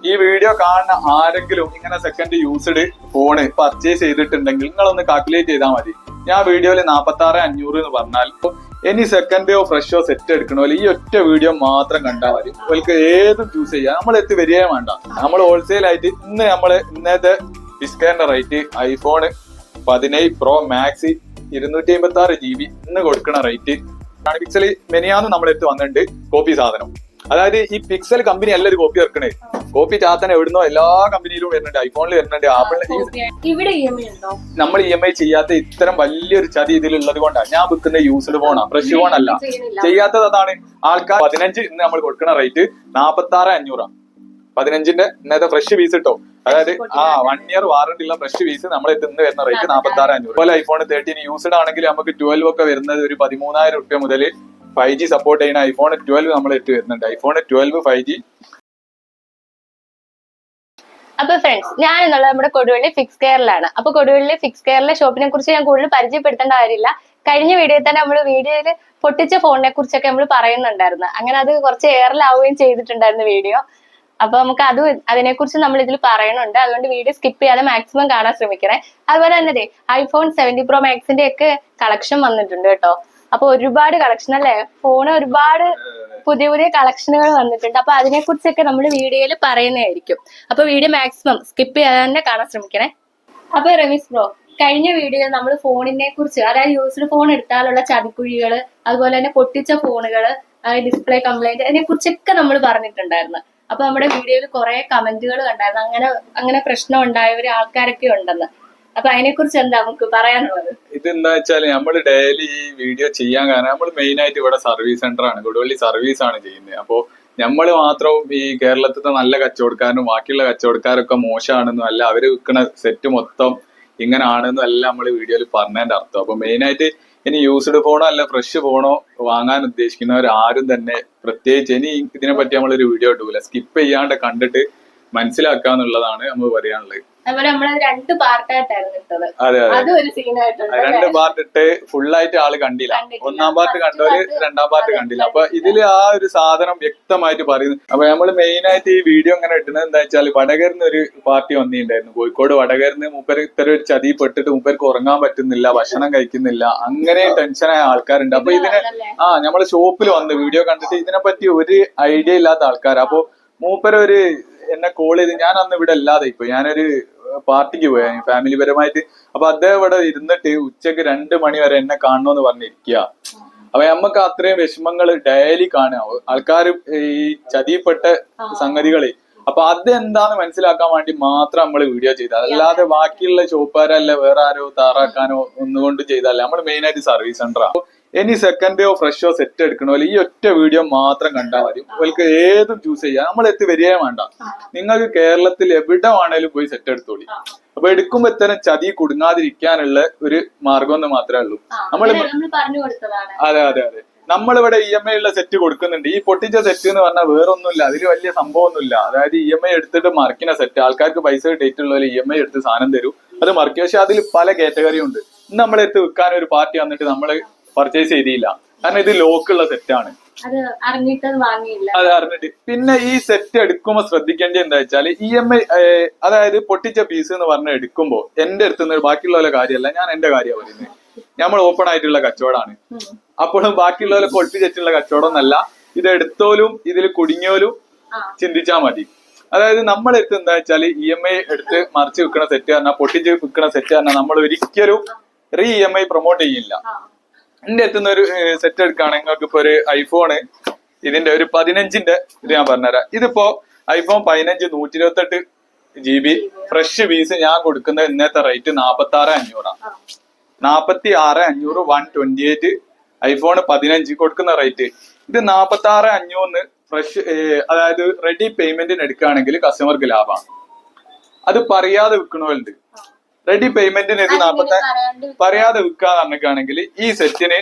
ഈ വീഡിയോ കാണുന്ന ആരെങ്കിലും ഇങ്ങനെ സെക്കൻഡ് യൂസ്ഡ് ഫോണ് പർച്ചേസ് ചെയ്തിട്ടുണ്ടെങ്കിൽ നിങ്ങളൊന്ന് കാൽക്കുലേറ്റ് ചെയ്താൽ മതി. ഞാൻ വീഡിയോയിൽ 46,500 എന്ന് പറഞ്ഞാൽ ഇനി സെക്കൻഡോ ഫ്രഷോ സെറ്റ് എടുക്കണോ ഈ ഒറ്റ വീഡിയോ മാത്രം കണ്ടാൽ മതി. നിങ്ങൾക്ക് ഏതും ചൂസ് ചെയ്യാം. നമ്മൾ എത്തി വരികയും വേണ്ട. നമ്മൾ ഹോൾസെയിൽ ആയിട്ട് ഇന്നത്തെ discount rate iPhone 17 Pro Max 256 GB ഇന്ന് കൊടുക്കുന്ന റേറ്റ് പിക്സൽ മെനിയാന്ന് നമ്മളെടുത്ത് വന്നിട്ടുണ്ട് കോപ്പി സാധനം. അതായത് ഈ പിക്സൽ കമ്പനി എല്ലാവരും കോപ്പി ഇറക്കണേ. കോപ്പി ചാത്തന എവിടുന്നോ എല്ലാ കമ്പനിയിലും വരുന്നുണ്ട്, ഐഫോണിൽ വരുന്നുണ്ട്, ആപ്പിളിൽ. നമ്മൾ EMI ചെയ്യാത്ത ഇത്തരം വലിയൊരു ചതി ഇതിലുള്ളത് കൊണ്ടാണ് ഞാൻ വിൽക്കുന്ന യൂസ്ഡ് ഫോണാ, ഫ്രഷ് ഫോൺ അല്ല. ചെയ്യാത്തത് അതാണ്. ആൾക്കാർ 15 ഇന്ന് നമ്മൾ കൊടുക്കുന്ന റേറ്റ് 46,500. 15ന്റെ ഇന്നത്തെ ഫ്രഷ് പീസ് കിട്ടോ. അതായത് 1 year വാറന്റി ഉള്ള ഫ്രഷ് പീസ് നമ്മളെ ഇന്ന് വരുന്ന റേറ്റ് 46,500. അതുപോലെ ഐഫോൺ 13 യൂസ്ഡ് ആണെങ്കിൽ നമുക്ക് 12 ഒക്കെ വരുന്നത് ഒരു 13,000 രൂപ മുതൽ 5G സപ്പോർട്ട് ചെയ്യുന്ന ഐഫോൺ 12 നമ്മൾ എത്തി വരുന്നുണ്ട്. IPhone 12 5G. അപ്പൊ ഫ്രണ്ട്സ്, ഞാൻ എന്നുള്ളത് നമ്മുടെ കൊടുവള്ളി ഫിക്സ് കെയറിലാണ്. അപ്പൊ കൊടുവള്ളി ഫിക്സ് കെയറിലെ ഷോപ്പിനെ കുറിച്ച് ഞാൻ കൂടുതൽ പരിചയപ്പെടുത്തേണ്ട കാര്യമില്ല. കഴിഞ്ഞ വീഡിയോയിൽ തന്നെ നമ്മൾ വീഡിയോയിൽ പൊട്ടിച്ച ഫോണിനെ കുറിച്ചൊക്കെ നമ്മൾ പറയുന്നുണ്ടായിരുന്നു. അങ്ങനെ അത് കുറച്ച് എയറിലാവുകയും ചെയ്തിട്ടുണ്ടായിരുന്നു വീഡിയോ. അപ്പൊ നമുക്ക് അതിനെക്കുറിച്ച് നമ്മൾ ഇതിൽ പറയുന്നുണ്ട്. അതുകൊണ്ട് വീഡിയോ സ്കിപ്പ് ചെയ്യാതെ മാക്സിമം കാണാൻ ശ്രമിക്കണേ. അതുപോലെ തന്നെ ഐഫോൺ 17 Pro Maxന്റെ ഒക്കെ കളക്ഷൻ വന്നിട്ടുണ്ട് കേട്ടോ. അപ്പൊ ഒരുപാട് കളക്ഷൻ അല്ലേ, ഫോണ് ഒരുപാട് പുതിയ പുതിയ കളക്ഷനുകൾ വന്നിട്ടുണ്ട്. അപ്പൊ അതിനെ കുറിച്ചൊക്കെ നമ്മൾ വീഡിയോയിൽ പറയുന്നതായിരിക്കും. അപ്പൊ വീഡിയോ മാക്സിമം സ്കിപ്പ് ചെയ്യാതെ തന്നെ കാണാൻ ശ്രമിക്കണേ. അപ്പൊ റമീസ് ബ്രോ, കഴിഞ്ഞ വീഡിയോയിൽ നമ്മൾ ഫോണിനെ കുറിച്ച്, അതായത് യൂസ്ഡ് ഫോൺ എടുത്താലുള്ള ചതിക്കുഴികള്, അതുപോലെ തന്നെ പൊട്ടിച്ച ഫോണുകള്, ഡിസ്പ്ലേ കംപ്ലൈന്റ്, അതിനെ കുറിച്ചൊക്കെ നമ്മൾ പറഞ്ഞിട്ടുണ്ടായിരുന്നു. അപ്പൊ നമ്മുടെ വീഡിയോയിൽ കുറെ കമന്റുകൾ കണ്ടായിരുന്നു, അങ്ങനെ പ്രശ്നം ഉണ്ടായവര് ആൾക്കാരൊക്കെ ഉണ്ടെന്ന്. അപ്പൊ അതിനെ കുറിച്ച് എന്താ നമുക്ക് പറയാനുള്ളത്? ഇതെന്താ വെച്ചാല് നമ്മള് ഡെയിലി ഈ വീഡിയോ ചെയ്യാൻ കാരണം നമ്മൾ മെയിൻ ആയിട്ട് ഇവിടെ സർവീസ് സെന്റർ ആണ്, കൊടുവള്ളി സർവീസ് ആണ് ചെയ്യുന്നത്. അപ്പോ നമ്മള് മാത്രം ഈ കേരളത്തിലെ നല്ല കച്ചവടക്കാരും ബാക്കിയുള്ള കച്ചവടക്കാരൊക്കെ മോശമാണെന്നും അല്ല, അവര് വിൽക്കുന്ന സെറ്റ് മൊത്തം ഇങ്ങനെ ആണെന്നും അല്ല നമ്മൾ വീഡിയോയിൽ പറഞ്ഞതിന്റെ അർത്ഥം. അപ്പൊ മെയിൻ ആയിട്ട് ഇനി യൂസ്ഡ് ഫോണോ അല്ല ഫ്രഷ് ഫോണോ വാങ്ങാൻ ഉദ്ദേശിക്കുന്നവർ ആരും തന്നെ പ്രത്യേകിച്ച് ഇനി ഇതിനെ പറ്റി നമ്മളൊരു വീഡിയോ ഇടൂല, സ്കിപ്പ് ചെയ്യാണ്ട് കണ്ടിട്ട് മനസ്സിലാക്കാന്നുള്ളതാണ് നമ്മൾ പറയാനുള്ളത്. അതുപോലെ നമ്മളത് 2 പാർട്ടായിട്ടായിരുന്നു ഇട്ടത്. അതെ അതെ, അതും ഒരു സീനായിട്ടുണ്ട്. 2 പാർട്ട് ഇട്ട് ഫുള്ളായിട്ട് ആള് കണ്ടില്ല. 1ാം പാർട്ട് കണ്ടവര് 2ാം പാർട്ട് കണ്ടില്ല. അപ്പൊ ഇതില് ആ ഒരു സാധനം വ്യക്തമായിട്ട് പറയുന്നു. അപ്പൊ നമ്മള് മെയിൻ ആയിട്ട് ഈ വീഡിയോ ഇങ്ങനെ ഇട്ടുന്നത് എന്താ വെച്ചാൽ വടകരന്ന് ഒരു പാർട്ടി വന്നിട്ടുണ്ടായിരുന്നു, കോഴിക്കോട് വടകരന്ന്. മൂപ്പര് ഇത്തരം ഒരു ചതി പെട്ടിട്ട് മൂപ്പർക്ക് ഉറങ്ങാൻ പറ്റുന്നില്ല, ഭക്ഷണം കഴിക്കുന്നില്ല, അങ്ങനെ ടെൻഷനായ ആൾക്കാരുണ്ട്. അപ്പൊ ഇതിനെ നമ്മള് ഷോപ്പിൽ വന്ന് വീഡിയോ കണ്ടിട്ട് ഇതിനെ പറ്റി ഒരു ഐഡിയ ഇല്ലാത്ത ആൾക്കാർ. അപ്പൊ മൂപ്പരൊരു എന്നെ കോൾ ചെയ്ത്, ഞാൻ അന്ന് ഇവിടെ അല്ലാതെ ഇപ്പൊ ഞാനൊരു പാർട്ടിക്ക് പോയ ഫാമിലി പരമായിട്ട്. അപ്പൊ അദ്ദേഹം ഇവിടെ ഇരുന്നിട്ട് ഉച്ചക്ക് 2 മണി വരെ എന്നെ കാണണമെന്ന് പറഞ്ഞിരിക്കുക. അപ്പൊ നമുക്ക് അത്രയും വിഷമങ്ങൾ ഡെയിലി കാണുക, ആൾക്കാർ ഈ ചതിപ്പെട്ട സംഗതികള്. അപ്പൊ അതെന്താന്ന് മനസ്സിലാക്കാൻ വേണ്ടി മാത്രം നമ്മൾ വീഡിയോ ചെയ്തത്, അല്ലാതെ ബാക്കിയുള്ള ഷോപ്പുകാരല്ല വേറെ ആരോ താറാക്കാനോ ഒന്നുകൊണ്ട് ചെയ്തല്ല. നമ്മൾ മെയിൻ ആയിട്ട് സർവീസ് സെന്ററാണ്. ഇനി സെക്കൻഡോ ഫ്രഷോ സെറ്റ് എടുക്കണോ ഈ ഒറ്റ വീഡിയോ മാത്രം കണ്ടാൽ മതി. നിങ്ങൾക്ക് ഏതും ചൂസ് ചെയ്യാം. നമ്മൾ എത്തി വരികയും വേണ്ട. നിങ്ങൾക്ക് കേരളത്തിൽ എവിടെ വേണേലും പോയി സെറ്റ് എടുത്തോളി. അപ്പൊ എടുക്കുമ്പോ ഇത്തരം ചതി കുടുങ്ങാതിരിക്കാനുള്ള ഒരു മാർഗം എന്ന് മാത്രമേ ഉള്ളൂ. അതെ അതെ അതെ, നമ്മളിവിടെ EMI ഉള്ള സെറ്റ് കൊടുക്കുന്നുണ്ട്. ഈ പൊട്ടിച്ച സെറ്റ് എന്ന് പറഞ്ഞാൽ വേറൊന്നുമില്ല, അതിൽ വലിയ സംഭവമൊന്നുമില്ല. അതായത് EMI എടുത്തിട്ട് മറിക്കുന്ന സെറ്റ്, ആൾക്കാർക്ക് പൈസ ഡേറ്റ് ഉള്ളവര് EMI എടുത്ത് സാധനം തരും, അത് മറിക്കും. പക്ഷെ അതിൽ പല കാറ്റഗറി ഉണ്ട്. ഇന്ന് നമ്മളെടുത്ത് വിൽക്കാൻ ഒരു പാർട്ടി വന്നിട്ട് നമ്മള് പർച്ചേസ് ചെയ്തില്ല, കാരണം ഇത് ലോക്കുള്ള സെറ്റാണ്. അത് അറിഞ്ഞിട്ട് പിന്നെ ഈ സെറ്റ് എടുക്കുമ്പോ ശ്രദ്ധിക്കേണ്ടത് എന്താ വെച്ചാൽ EMI, അതായത് പൊട്ടിച്ച പീസ് എന്ന് പറഞ്ഞ എടുക്കുമ്പോ എന്റെ അടുത്ത് ബാക്കിയുള്ള കാര്യമല്ല, ഞാൻ എന്റെ കാര്യമാണ് പറയുന്നത്. നമ്മൾ ഓപ്പൺ ആയിട്ടുള്ള കച്ചവടമാണ്. അപ്പോഴും ബാക്കിയുള്ളവരെ പൊട്ടിച്ചിട്ടുള്ള കച്ചവടം എന്നല്ല. ഇത് എടുത്തോലും ഇതിൽ കുടുങ്ങിയോലും ചിന്തിച്ചാൽ മതി. അതായത് നമ്മളെടുത്ത് എന്താ വെച്ചാൽ EMI എടുത്ത് മറിച്ച് വിൽക്കുന്ന സെറ്റ് പറഞ്ഞാൽ, പൊട്ടിച്ച് വിൽക്കുന്ന സെറ്റ് പറഞ്ഞാൽ നമ്മൾ ഒരിക്കലും EMI പ്രൊമോട്ട് ചെയ്യില്ല. എന്റെ അടുത്തുനിന്ന് ഒരു സെറ്റ് എടുക്കുകയാണെങ്കിൽ നിങ്ങൾക്ക് ഇപ്പൊ ഒരു ഐഫോണ് ഇതിന്റെ ഒരു 15ന്റെ ഇത് ഞാൻ പറഞ്ഞുതരാം. ഇതിപ്പോ ഐഫോൺ 15 128 GB ഫ്രഷ് പീസ് ഞാൻ കൊടുക്കുന്ന ഇന്നത്തെ റേറ്റ് 46,500. 46,500 128 ഐഫോൺ 15 കൊടുക്കുന്ന റേറ്റ്. ഇത് 46,500 ഫ്രഷ്, അതായത് റെഡി പേയ്മെന്റിന് എടുക്കുകയാണെങ്കിൽ കസ്റ്റമർക്ക് ലാഭമാണ്. അത് പറയാതെ വിൽക്കണവരുണ്ട്. റെഡി പേയ്മെന്റിന് ഇത് 40 പറയാതെ വിൽക്കാന്ന് പറഞ്ഞിട്ടാണെങ്കിൽ ഈ സെറ്റിന്,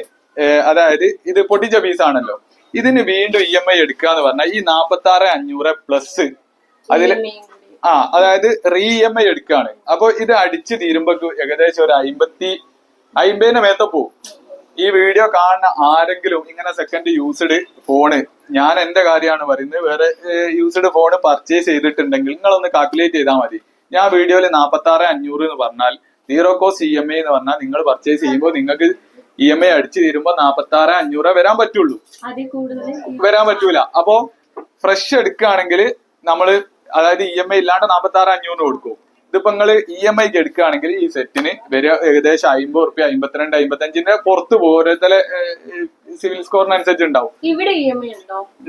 അതായത് ഇത് പൊട്ടിച്ച പീസാണല്ലോ, ഇതിന് വീണ്ടും EMI എടുക്കാന്ന് പറഞ്ഞാൽ ഈ 46,500 പ്ലസ് അതില് അതായത് EMI എടുക്കാണ്. അപ്പൊ ഇത് അടിച്ചു തീരുമ്പോ ഏകദേശം ഒരു 50-ന് മേത്ത പോവും. ഈ വീഡിയോ കാണുന്ന ആരെങ്കിലും ഇങ്ങനെ സെക്കൻഡ് യൂസ്ഡ് ഫോണ്, ഞാൻ എന്റെ കാര്യമാണ് പറയുന്നത്, വേറെ യൂസ്ഡ് ഫോണ് പർച്ചേസ് ചെയ്തിട്ടുണ്ടെങ്കിൽ നിങ്ങളൊന്ന് കാൽക്കുലേറ്റ് ചെയ്താൽ മതി. ഞാൻ വീഡിയോയിൽ 46,500 എന്ന് പറഞ്ഞാൽ 0 കോസ്റ്റ് EMI എന്ന് പറഞ്ഞാൽ നിങ്ങൾ പർച്ചേസ് ചെയ്യുമ്പോൾ നിങ്ങൾക്ക് EMI അടിച്ചു തീരുമ്പോൾ 46,500 വരാൻ പറ്റുള്ളൂ, വരാൻ പറ്റൂല. അപ്പോ ഫ്രഷ് എടുക്കുകയാണെങ്കിൽ നമ്മള് അതായത് EMI ഇല്ലാണ്ട് 46,500 കൊടുക്കും. ഇതിപ്പോ നിങ്ങള് EMIക്ക് എടുക്കുകയാണെങ്കിൽ ഈ സെറ്റിന് വരിക ഏകദേശം 50 റുപ്യ, 52, 55 പുറത്ത് പോകും. ഓരോരുത്തരെ സിവിൽ സ്കോറിനനുസരിച്ച് ഉണ്ടാവും.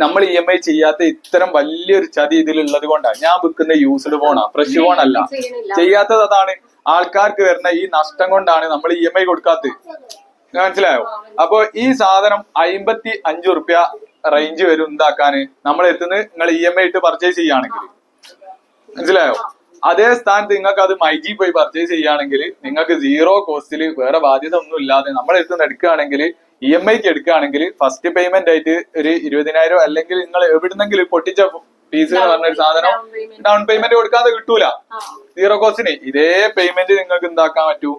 നമ്മൾ EMI ചെയ്യാത്ത ഇത്തരം വലിയൊരു ചതി ഇതിലുള്ളത് കൊണ്ടാണ്. ഞാൻ വിൽക്കുന്ന യൂസ്ഡ് ഫോണാ, ഫ്രഷ് ഫോൺ അല്ല. ചെയ്യാത്തത് അതാണ്. ആൾക്കാർക്ക് വരുന്ന ഈ നഷ്ടം കൊണ്ടാണ് നമ്മൾ EMI കൊടുക്കാത്തത്. മനസ്സിലായോ? അപ്പൊ ഈ സാധനം 55 റുപ്യ റേഞ്ച് വരും എന്താക്കാന് നമ്മൾ എത്തുന്നത് നിങ്ങൾ EMI ഇട്ട് പർച്ചേസ് ചെയ്യുകയാണെങ്കിൽ. മനസ്സിലായോ? അതേ സ്ഥാനത്ത് നിങ്ങൾക്ക് അത് മൈജി പോയി പർച്ചേസ് ചെയ്യുകയാണെങ്കിൽ നിങ്ങൾക്ക് 0 കോസ്റ്റിൽ വേറെ ബാധ്യത ഒന്നും ഇല്ലാതെ നമ്മളെ അടുത്ത് എടുക്കുകയാണെങ്കിൽ EMIക്ക് എടുക്കുകയാണെങ്കിൽ ഫസ്റ്റ് പേയ്മെന്റ് ആയിട്ട് ഒരു 20,000 അല്ലെങ്കിൽ നിങ്ങൾ എവിടുന്നെങ്കിലും പൊട്ടിച്ച ഫീസ് എന്ന് പറഞ്ഞൊരു സാധനം ഡൗൺ പേയ്മെന്റ് കൊടുക്കാതെ കിട്ടൂല. 0 കോസ്റ്റിന് ഇതേ പേയ്മെന്റ് നിങ്ങൾക്ക് എന്താക്കാൻ പറ്റൂ?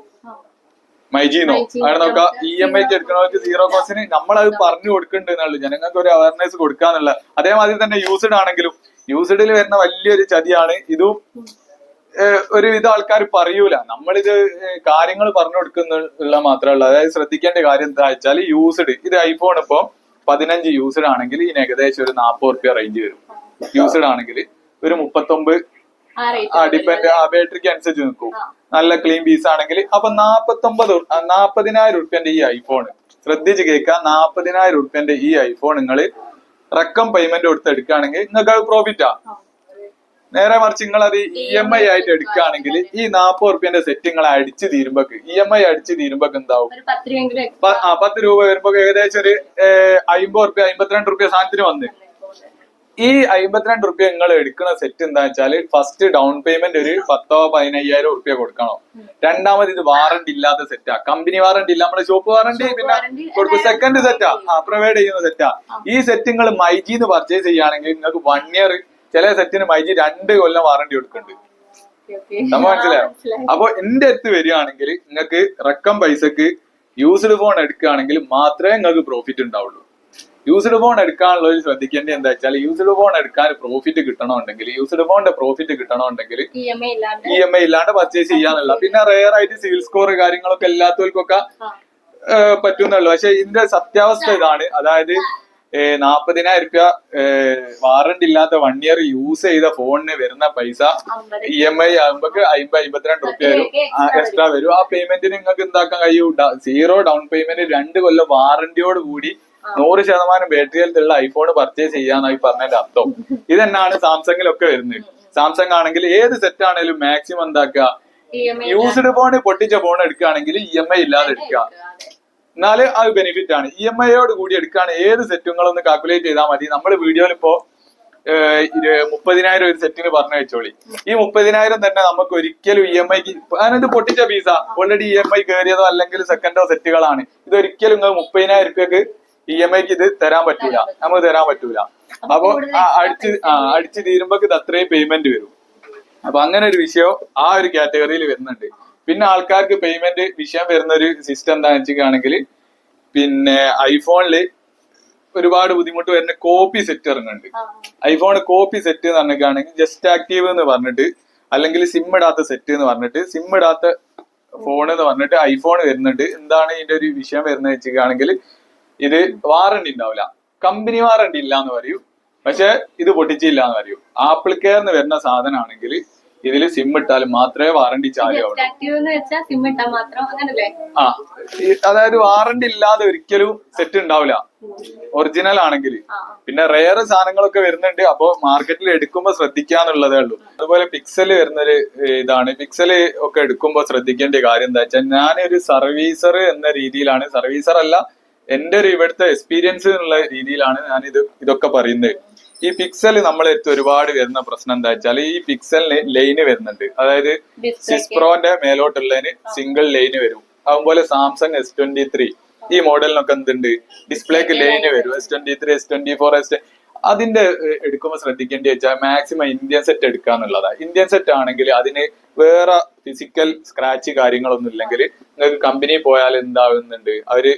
മൈജിന്നോ അങ്ങനെ നോക്കാം. EMIക്ക് എടുക്കുന്നവർക്ക് 0 കോസ്റ്റിന് നമ്മളത് പറഞ്ഞു കൊടുക്കുന്നുണ്ട് എന്നുള്ളു, ജനങ്ങൾക്ക് ഒരു അവയർനെസ് കൊടുക്കാന്നുള്ള. അതേമാതിരി തന്നെ യൂസ്ഡ് ആണെങ്കിലും യൂസ്ഡിൽ വരുന്ന വലിയൊരു ചതിയാണ് ഇതും. ഒരുവിധം ആൾക്കാർ പറയൂല, നമ്മളിത് കാര്യങ്ങൾ പറഞ്ഞു കൊടുക്കുന്നുള്ള മാത്രമല്ല. അതായത് ശ്രദ്ധിക്കേണ്ട കാര്യം എന്താ വെച്ചാൽ യൂസ്ഡ് ഇത് ഐഫോൺ ഇപ്പൊ 15 യൂസ്ഡ് ആണെങ്കിൽ ഇതിന് ഏകദേശം ഒരു 40 റുപ്യ റേഞ്ച് വരും. യൂസ്ഡ് ആണെങ്കിൽ ഒരു 39 ഡിപ്പെൻഡ് ബാറ്ററിക്ക് അനുസരിച്ച് നിൽക്കും. നല്ല ക്ലീൻ പീസ് ആണെങ്കിൽ അപ്പൊ 40,000 റുപ്യന്റെ ഈ ഐഫോൺ ശ്രദ്ധിച്ച് കേൾക്കുക. 40,000 റുപ്യന്റെ ഈ ഐഫോൺ നിങ്ങൾ റക്കം പേയ്മെന്റ് കൊടുത്ത് എടുക്കുകയാണെങ്കിൽ നിങ്ങൾക്ക് അത് പ്രോഫിറ്റാ. നേരെ മറിച്ച് നിങ്ങൾ അത് EMI ആയിട്ട് എടുക്കുകയാണെങ്കിൽ ഈ 40 റുപ്യന്റെ സെറ്റ് നിങ്ങൾ അടിച്ചു തീരുമ്പോ EMI അടിച്ചു തീരുമ്പോ എന്താവും? 10 രൂപ വരുമ്പോ ഏകദേശം ഒരു 50 റുപ്യ 52 റുപ്യ സാധനത്തിന് വന്ന്. ഈ 52 റുപ്യ നിങ്ങൾ എടുക്കുന്ന സെറ്റ് എന്താ വെച്ചാല് ഫസ്റ്റ് ഡൗൺ പേയ്മെന്റ് ഒരു 10,000-15,000 റുപ്യ കൊടുക്കണം. രണ്ടാമത് ഇത് വാറണ്ടി ഇല്ലാത്ത സെറ്റാ, കമ്പനി വാറണ്ടി ഇല്ല, നമ്മള് ഷോപ്പ് വാറണ്ടി പിന്നെ കൊടുക്കും. സെക്കൻഡ് സെറ്റാ പ്രൊവൈഡ് ചെയ്യുന്ന സെറ്റാ. ഈ സെറ്റ് നിങ്ങൾ മൈജിന്ന് പർച്ചേസ് ചെയ്യുകയാണെങ്കിൽ നിങ്ങൾക്ക് 1 ഇയർ, ചില സെറ്റിന് മൈജി 2 കൊല്ലം വാറണ്ടി കൊടുക്കുന്നുണ്ട്. നമ്മൾ മനസ്സിലായോ? അപ്പൊ എന്റെ അടുത്ത് വരികയാണെങ്കിൽ നിങ്ങൾക്ക് റക്കം പൈസക്ക് യൂസ്ഡ് ഫോൺ എടുക്കുകയാണെങ്കിൽ മാത്രമേ നിങ്ങൾക്ക് പ്രോഫിറ്റ് ഉണ്ടാവുള്ളൂ. യൂസ്ഡ് ഫോൺ എടുക്കാനുള്ളവർ ശ്രദ്ധിക്കേണ്ടത് എന്താ വെച്ചാൽ യൂസ്ഡ് ഫോൺ എടുക്കാൻ പ്രോഫിറ്റ് കിട്ടണമെന്നുണ്ടെങ്കിൽ യൂസ്ഡ് ഫോണിന്റെ പ്രോഫിറ്റ് കിട്ടണമെന്നുണ്ടെങ്കിൽ EMI ഇല്ലാണ്ട് പർച്ചേസ് ചെയ്യാന്നുള്ള. പിന്നെ റെയർ ആയിട്ട് സിവിൽ സ്കോർ കാര്യങ്ങളൊക്കെ എല്ലാത്തവർക്കൊക്കെ പറ്റുന്നുള്ളൂ. പക്ഷെ ഇതിന്റെ സത്യാവസ്ഥ ഇതാണ്. അതായത് 40,000 റുപ്യ വാറണ്ടി ഇല്ലാത്ത 1 ഇയർ യൂസ് ചെയ്ത ഫോണിന് വരുന്ന പൈസ EMI ആകുമ്പോ 50-52 റുപ്യ വരും, എക്സ്ട്രാ വരും. ആ പേയ്മെന്റിന് നിങ്ങൾക്ക് എന്താക്കാൻ കഴിയും? 0 ഡൗൺ പേയ്മെന്റ് 2 കൊല്ലം വാറന്റിയോട് കൂടി 100% ബാറ്ററി ഹെൽത്തുള്ള ഐഫോൺ പർച്ചേസ് ചെയ്യാന്നായി പറഞ്ഞതിന്റെ അർത്ഥം. ഇത് തന്നെയാണ് സാംസങ്ങിലൊക്കെ വരുന്നത്. സാംസങ് ആണെങ്കിൽ ഏത് സെറ്റ് ആണെങ്കിലും മാക്സിമം എന്താക്കുക, യൂസ്ഡ് ഫോൺ പൊട്ടിച്ച ഫോൺ എടുക്കുകയാണെങ്കിൽ EMI ഇല്ലാതെ എടുക്കുക, എന്നാല് അത് ബെനിഫിറ്റ് ആണ്. EMIയോട് കൂടി എടുക്കുകയാണ് ഏത് സെറ്റുകളൊന്ന് കാൽക്കുലേറ്റ് ചെയ്താൽ മതി. നമ്മൾ വീഡിയോയിൽ ഇപ്പോ 30,000 ഒരു സെറ്റിന് പറഞ്ഞു വെച്ചോളി. ഈ 30,000 തന്നെ നമുക്ക് ഒരിക്കലും EMIക്ക് അതിനത് പൊട്ടിച്ച പീസ ഓൾറെഡി EMI കയറിയതോ അല്ലെങ്കിൽ സെക്കൻഡോ സെറ്റുകളാണ്. ഇതൊരിക്കലും നിങ്ങൾ 30,000 റുപ്യക്ക് EMIക്ക് ഇത് തരാൻ പറ്റൂല, നമുക്ക് തരാൻ പറ്റൂല. അപ്പൊ അടിച്ചു തീരുമ്പോ ഇത് അത്രയും പേയ്മെന്റ് വരും. അപ്പൊ അങ്ങനെ ഒരു വിഷയം ആ ഒരു കാറ്റഗറിയിൽ വരുന്നുണ്ട്. പിന്നെ ആൾക്കാർക്ക് പേയ്മെന്റ് വിഷയം വരുന്ന ഒരു സിസ്റ്റം എന്താണെന്ന് വെച്ചിട്ടാണെങ്കിൽ പിന്നെ ഐഫോണില് ഒരുപാട് ബുദ്ധിമുട്ട് വരുന്ന കോപ്പി സെറ്റ് ഇറങ്ങുന്നുണ്ട്. ഐഫോൺ കോപ്പി സെറ്റ് എന്ന് പറഞ്ഞിട്ടാണെങ്കിൽ ജസ്റ്റ് ആക്റ്റീവ് എന്ന് പറഞ്ഞിട്ട് അല്ലെങ്കിൽ സിം ഇടാത്ത സെറ്റ് എന്ന് പറഞ്ഞിട്ട് സിം ഇടാത്ത ഫോൺ എന്ന് പറഞ്ഞിട്ട് ഐഫോൺ വരുന്നുണ്ട്. എന്താണ് ഇതിന്റെ ഒരു വിഷയം വരുന്നത് വെച്ചിട്ടാണെങ്കിൽ ഇത് വാറണ്ടി ഉണ്ടാവില്ല, കമ്പനി വാറണ്ടി ഇല്ല എന്ന് പറയൂ, പക്ഷെ ഇത് പൊട്ടിച്ചില്ല എന്ന് പറയൂ. ആപ്പിൾ കെയർന്ന് വരുന്ന സാധനമാണെങ്കിൽ ഇതിൽ സിം ഇട്ടാലും മാത്രമേ വാറണ്ടി ചാലുള്ളൂ. അതായത് വാറണ്ടി ഇല്ലാതെ ഒരിക്കലും സെറ്റ് ഉണ്ടാവില്ല ഒറിജിനൽ ആണെങ്കിൽ. പിന്നെ റെയർ സാധനങ്ങളൊക്കെ വരുന്നുണ്ട്, അപ്പൊ മാർക്കറ്റിൽ എടുക്കുമ്പോ ശ്രദ്ധിക്കാന്നുള്ളതേ ഉള്ളൂ. അതുപോലെ പിക്സൽ വരുന്നൊരു ഇതാണ്. പിക്സല് ഒക്കെ എടുക്കുമ്പോ ശ്രദ്ധിക്കേണ്ട കാര്യം എന്താ വെച്ചാൽ ഞാനൊരു സർവീസർ എന്ന രീതിയിലാണ്, സർവീസർ അല്ല, എന്റെ ഒരു ഇവിടുത്തെ എക്സ്പീരിയൻസ് എന്നുള്ള രീതിയിലാണ് ഞാൻ ഇതൊക്കെ പറയുന്നത്. ഈ പിക്സൽ നമ്മളെ അടുത്ത് ഒരുപാട് വരുന്ന പ്രശ്നം എന്താ വെച്ചാൽ ഈ പിക്സലിന് ലൈന് വരുന്നുണ്ട്. അതായത് സിക്സ് പ്രോന്റെ മേലോട്ടുള്ളതിന് സിംഗിൾ ലൈന് വരും. അതുപോലെ സാംസങ് S23 ഈ മോഡലിനൊക്കെ എന്തുണ്ട്, ഡിസ്പ്ലേക്ക് ലൈന് വരും. S23, S24, അതിന്റെ എടുക്കുമ്പോൾ ശ്രദ്ധിക്കേണ്ടി വെച്ചാൽ മാക്സിമം ഇന്ത്യൻ സെറ്റ് എടുക്കുക എന്നുള്ളതാണ്. ഇന്ത്യൻ സെറ്റ് ആണെങ്കിൽ അതിന് വേറെ ഫിസിക്കൽ സ്ക്രാച്ച് കാര്യങ്ങളൊന്നും ഇല്ലെങ്കിൽ നിങ്ങൾക്ക് കമ്പനി പോയാൽ എന്താവുന്നുണ്ട്, അവര്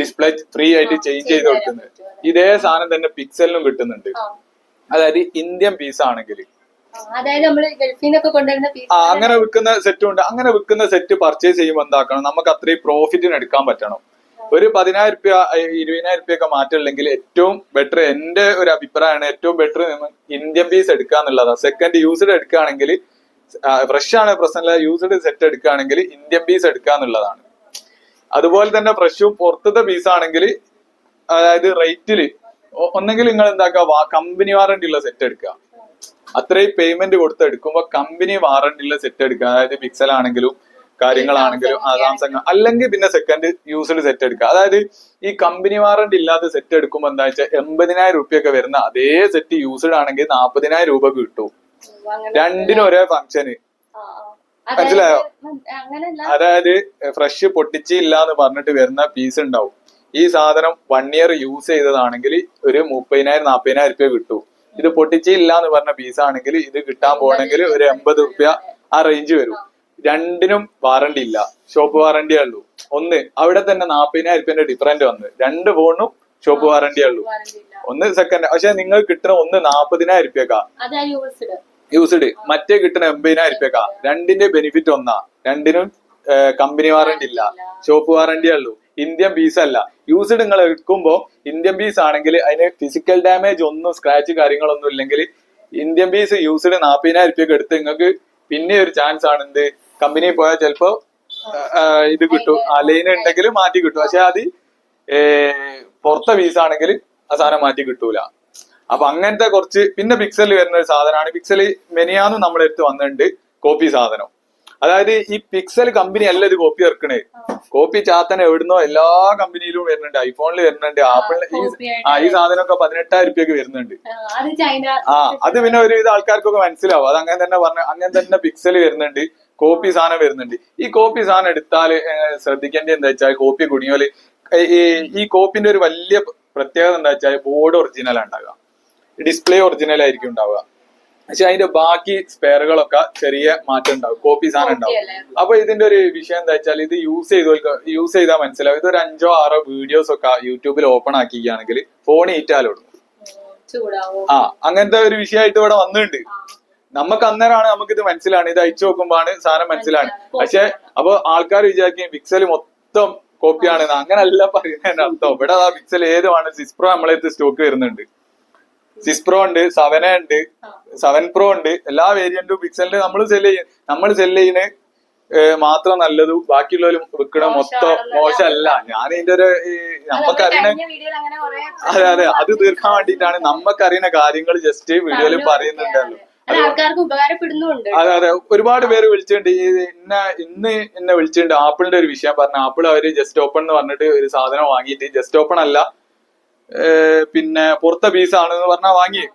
ഡിസ്പ്ലേ ഫ്രീ ആയിട്ട് ചേഞ്ച് ചെയ്ത് കൊടുക്കുന്നുണ്ട്. ഇതേ സാധനം തന്നെ പിക്സലിനും കിട്ടുന്നുണ്ട്. അതായത് ഇന്ത്യൻ പീസ് ആണെങ്കിൽ അങ്ങനെ വിൽക്കുന്ന സെറ്റും ഉണ്ട്. അങ്ങനെ വിൽക്കുന്ന സെറ്റ് പർച്ചേസ് ചെയ്യുമ്പോൾ എന്താക്കണം, നമുക്ക് അത്രയും പ്രോഫിറ്റിന് എടുക്കാൻ പറ്റണം. ഒരു 10,000 രൂപ 20,000 രൂപയൊക്കെ മാറ്റമില്ലെങ്കിൽ ഏറ്റവും ബെറ്റർ, എന്റെ ഒരു അഭിപ്രായമാണ്, ഏറ്റവും ബെറ്റർ ഇന്ത്യൻ പീസ് എടുക്കുക എന്നുള്ളതാണ്. സെക്കൻഡ് യൂസ്ഡ് എടുക്കുകയാണെങ്കിൽ, ഫ്രഷ് ആണ് പ്രശ്നമില്ല, യൂസ്ഡ് സെറ്റ് എടുക്കുകയാണെങ്കിൽ ഇന്ത്യൻ പീസ് എടുക്കുക എന്നുള്ളതാണ്. അതുപോലെ തന്നെ ഫ്രഷും പുറത്തത്തെ പീസ് ആണെങ്കിൽ, അതായത് റേറ്റില് ഒന്നെങ്കിൽ നിങ്ങൾ എന്താക്കുക, കമ്പനി വാറണ്ടി ഉള്ള സെറ്റ് എടുക്കുക. അത്രയും പേയ്മെന്റ് കൊടുത്ത് എടുക്കുമ്പോൾ കമ്പനി വാറണ്ടി ഉള്ള സെറ്റ് എടുക്കുക. അതായത് പിക്സൽ ആണെങ്കിലും കാര്യങ്ങളാണെങ്കിലും സാംസങ്, അല്ലെങ്കിൽ പിന്നെ സെക്കൻഡ് യൂസ്ഡ് സെറ്റ് എടുക്കുക. അതായത് ഈ കമ്പനി വാറണ്ടി ഇല്ലാത്ത സെറ്റ് എടുക്കുമ്പോൾ എന്താ വെച്ചാൽ 80,000 രൂപയൊക്കെ വരുന്ന അതേ സെറ്റ് യൂസ്ഡ് ആണെങ്കിൽ 40,000 രൂപ കിട്ടും. രണ്ടിനും ഒരേ ഫംഗ്ഷന്, മനസ്സിലായോ? അതായത് ഫ്രഷ് പൊട്ടിച്ചില്ല എന്ന് പറഞ്ഞിട്ട് വരുന്ന പീസ് ഉണ്ടാവും. ഈ സാധനം 1 ഇയർ യൂസ് ചെയ്തതാണെങ്കിൽ ഒരു 30,000-40,000 രൂപ കിട്ടും. ഇത് പൊട്ടിച്ചില്ല എന്ന് പറഞ്ഞ പീസ് ആണെങ്കിൽ ഇത് കിട്ടാൻ പോകണമെങ്കിൽ ഒരു 80 രൂപ ആ റേഞ്ച് വരും. രണ്ടിനും വാറണ്ടി ഇല്ല, ഷോപ്പ് വാറണ്ടിയേ ഉള്ളൂ. ഒന്ന് അവിടെ തന്നെ 40,000 രൂപന്റെ ഡിഫറൻറ്റ് വന്ന്, 2 ഫോണിനും ഷോപ്പ് വാറണ്ടിയേ ഉള്ളൂ. ഒന്ന് സെക്കൻഡ്, പക്ഷെ നിങ്ങൾ കിട്ടുന്ന ഒന്ന് 40,000 രൂപക്കാ യൂസ്ഡ്, മറ്റേ കിട്ടുന്ന 80,000 രൂപക്കാ. രണ്ടിന്റെ ബെനിഫിറ്റ് ഒന്നാ, രണ്ടിനും കമ്പനി വാറണ്ടി ഇല്ല, ഷോപ്പ് വാറണ്ടിയേ ഉള്ളൂ. ഇന്ത്യൻ പീസ് അല്ല. യൂസ്ഡ് നിങ്ങൾ എടുക്കുമ്പോ ഇന്ത്യൻ പീസ് ആണെങ്കിൽ അതിന് ഫിസിക്കൽ ഡാമേജ് ഒന്നും സ്ക്രാച്ച് കാര്യങ്ങളൊന്നും ഇല്ലെങ്കിൽ ഇന്ത്യൻ പീസ് യൂസ്ഡ് 40,000 രൂപയൊക്കെ എടുത്ത് നിങ്ങൾക്ക് പിന്നെ ഒരു ചാൻസ് ആണ് എന്ത്, കമ്പനി പോയാൽ ചിലപ്പോ ഇത് കിട്ടും, ലൈൻ ഉണ്ടെങ്കിൽ മാറ്റി കിട്ടും. പക്ഷെ അത് പുറത്തെ പീസ് ആണെങ്കിൽ ആ സാധനം മാറ്റി കിട്ടൂല. അപ്പൊ അങ്ങനത്തെ കുറച്ച്, പിന്നെ പിക്സലിൽ വരുന്ന ഒരു സാധനമാണ്, പിക്സൽ മെനിയാന്നും നമ്മുടെ അടുത്ത് വന്നിട്ടുണ്ട് കോപ്പി സാധനം. അതായത് ഈ പിക്സൽ കമ്പനി അല്ല ഇത് കോപ്പി ഇറക്കണേ, കോപ്പി ചാത്തന എവിടുന്നോ എല്ലാ കമ്പനിയിലും വരുന്നുണ്ട്, ഐഫോണിൽ വരുന്നുണ്ട്, ആപ്പിളിൽ ഈ സാധനമൊക്കെ 18,000 രൂപയ്ക്ക് വരുന്നുണ്ട്. അത് പിന്നെ ഒരു ഇത് ആൾക്കാർക്കൊക്കെ മനസ്സിലാവും. അത് അങ്ങനെ തന്നെ അങ്ങനെ തന്നെ പിക്സൽ വരുന്നുണ്ട്, കോപ്പി സാധനം വരുന്നുണ്ട്. ഈ കോപ്പി സാധനം എടുത്താൽ ശ്രദ്ധിക്കേണ്ടത് എന്താ വെച്ചാൽ, കോപ്പി കുടുങ്ങിയോല് ഈ കോപ്പിന്റെ ഒരു വലിയ പ്രത്യേകത എന്താ വെച്ചാൽ ബോർഡ് ഒറിജിനൽ ഉണ്ടാവുക, ഡിസ്പ്ലേ ഒറിജിനൽ ആയിരിക്കും ഉണ്ടാവുക. പക്ഷെ അതിന്റെ ബാക്കി സ്പെയറുകളൊക്കെ ചെറിയ മാറ്റം ഉണ്ടാവും, കോപ്പി സാധനം ഉണ്ടാവും. അപ്പൊ ഇതിന്റെ ഒരു വിഷയം എന്താ വെച്ചാൽ, ഇത് യൂസ് ചെയ്താൽ മനസ്സിലാവും. ഇതൊരു 5-6 വീഡിയോസ് ഒക്കെ യൂട്യൂബിൽ ഓപ്പൺ ആക്കിക്കുകയാണെങ്കിൽ ഫോൺ ഈറ്റാലോടും. അങ്ങനത്തെ ഒരു വിഷയമായിട്ട് ഇവിടെ വന്നിട്ടുണ്ട്. നമുക്ക് അന്നേരമാണ് നമുക്ക് ഇത് മനസ്സിലാണ്, ഇത് അയച്ചു നോക്കുമ്പോഴാണ് സാധനം മനസ്സിലാണ്. പക്ഷെ അപ്പൊ ആൾക്കാർ വിചാരിക്കും പിക്സൽ മൊത്തം കോപ്പിയാണ്, അങ്ങനല്ല പറയുന്നതിന്റെ അർത്ഥം. ഇവിടെ ആ പിക്സൽ ഏതുമാണ്, 6 Pro നമ്മളെ സ്റ്റോക്ക് വരുന്നുണ്ട്, 6 Pro ഉണ്ട്, 7 ഉണ്ട്, 7 Pro ഉണ്ട്, എല്ലാ വേരിയന്റും പിക്സലിന് നമ്മൾ സെല് ചെയ്യുന്ന മാത്രം നല്ലത്, ബാക്കിയുള്ളവരും വിൽക്കണ മൊത്തം മോശമല്ല. ഞാൻ ഇതിന്റെ ഒരു നമുക്കറിയണ, അതെ അത് തീർക്കാൻ വേണ്ടിയിട്ടാണ് നമുക്കറിയുന്ന കാര്യങ്ങൾ ജസ്റ്റ് വീഡിയോയിൽ പറയുന്നുണ്ടല്ലോ. അതെ ഒരുപാട് പേര് വിളിച്ചിട്ടുണ്ട്, ഇന്ന് എന്നെ വിളിച്ചിട്ടുണ്ട് ആപ്പിളിന്റെ ഒരു വിഷയം പറഞ്ഞ. ആപ്പിൾ അവര് ജസ്റ്റ് ഓപ്പൺ എന്ന് പറഞ്ഞിട്ട് ഒരു സാധനം വാങ്ങിയിട്ട്, ജസ്റ്റ് ഓപ്പൺ അല്ല പിന്നെ പുറത്തെ പീസാണ് എന്ന് പറഞ്ഞാൽ വാങ്ങി.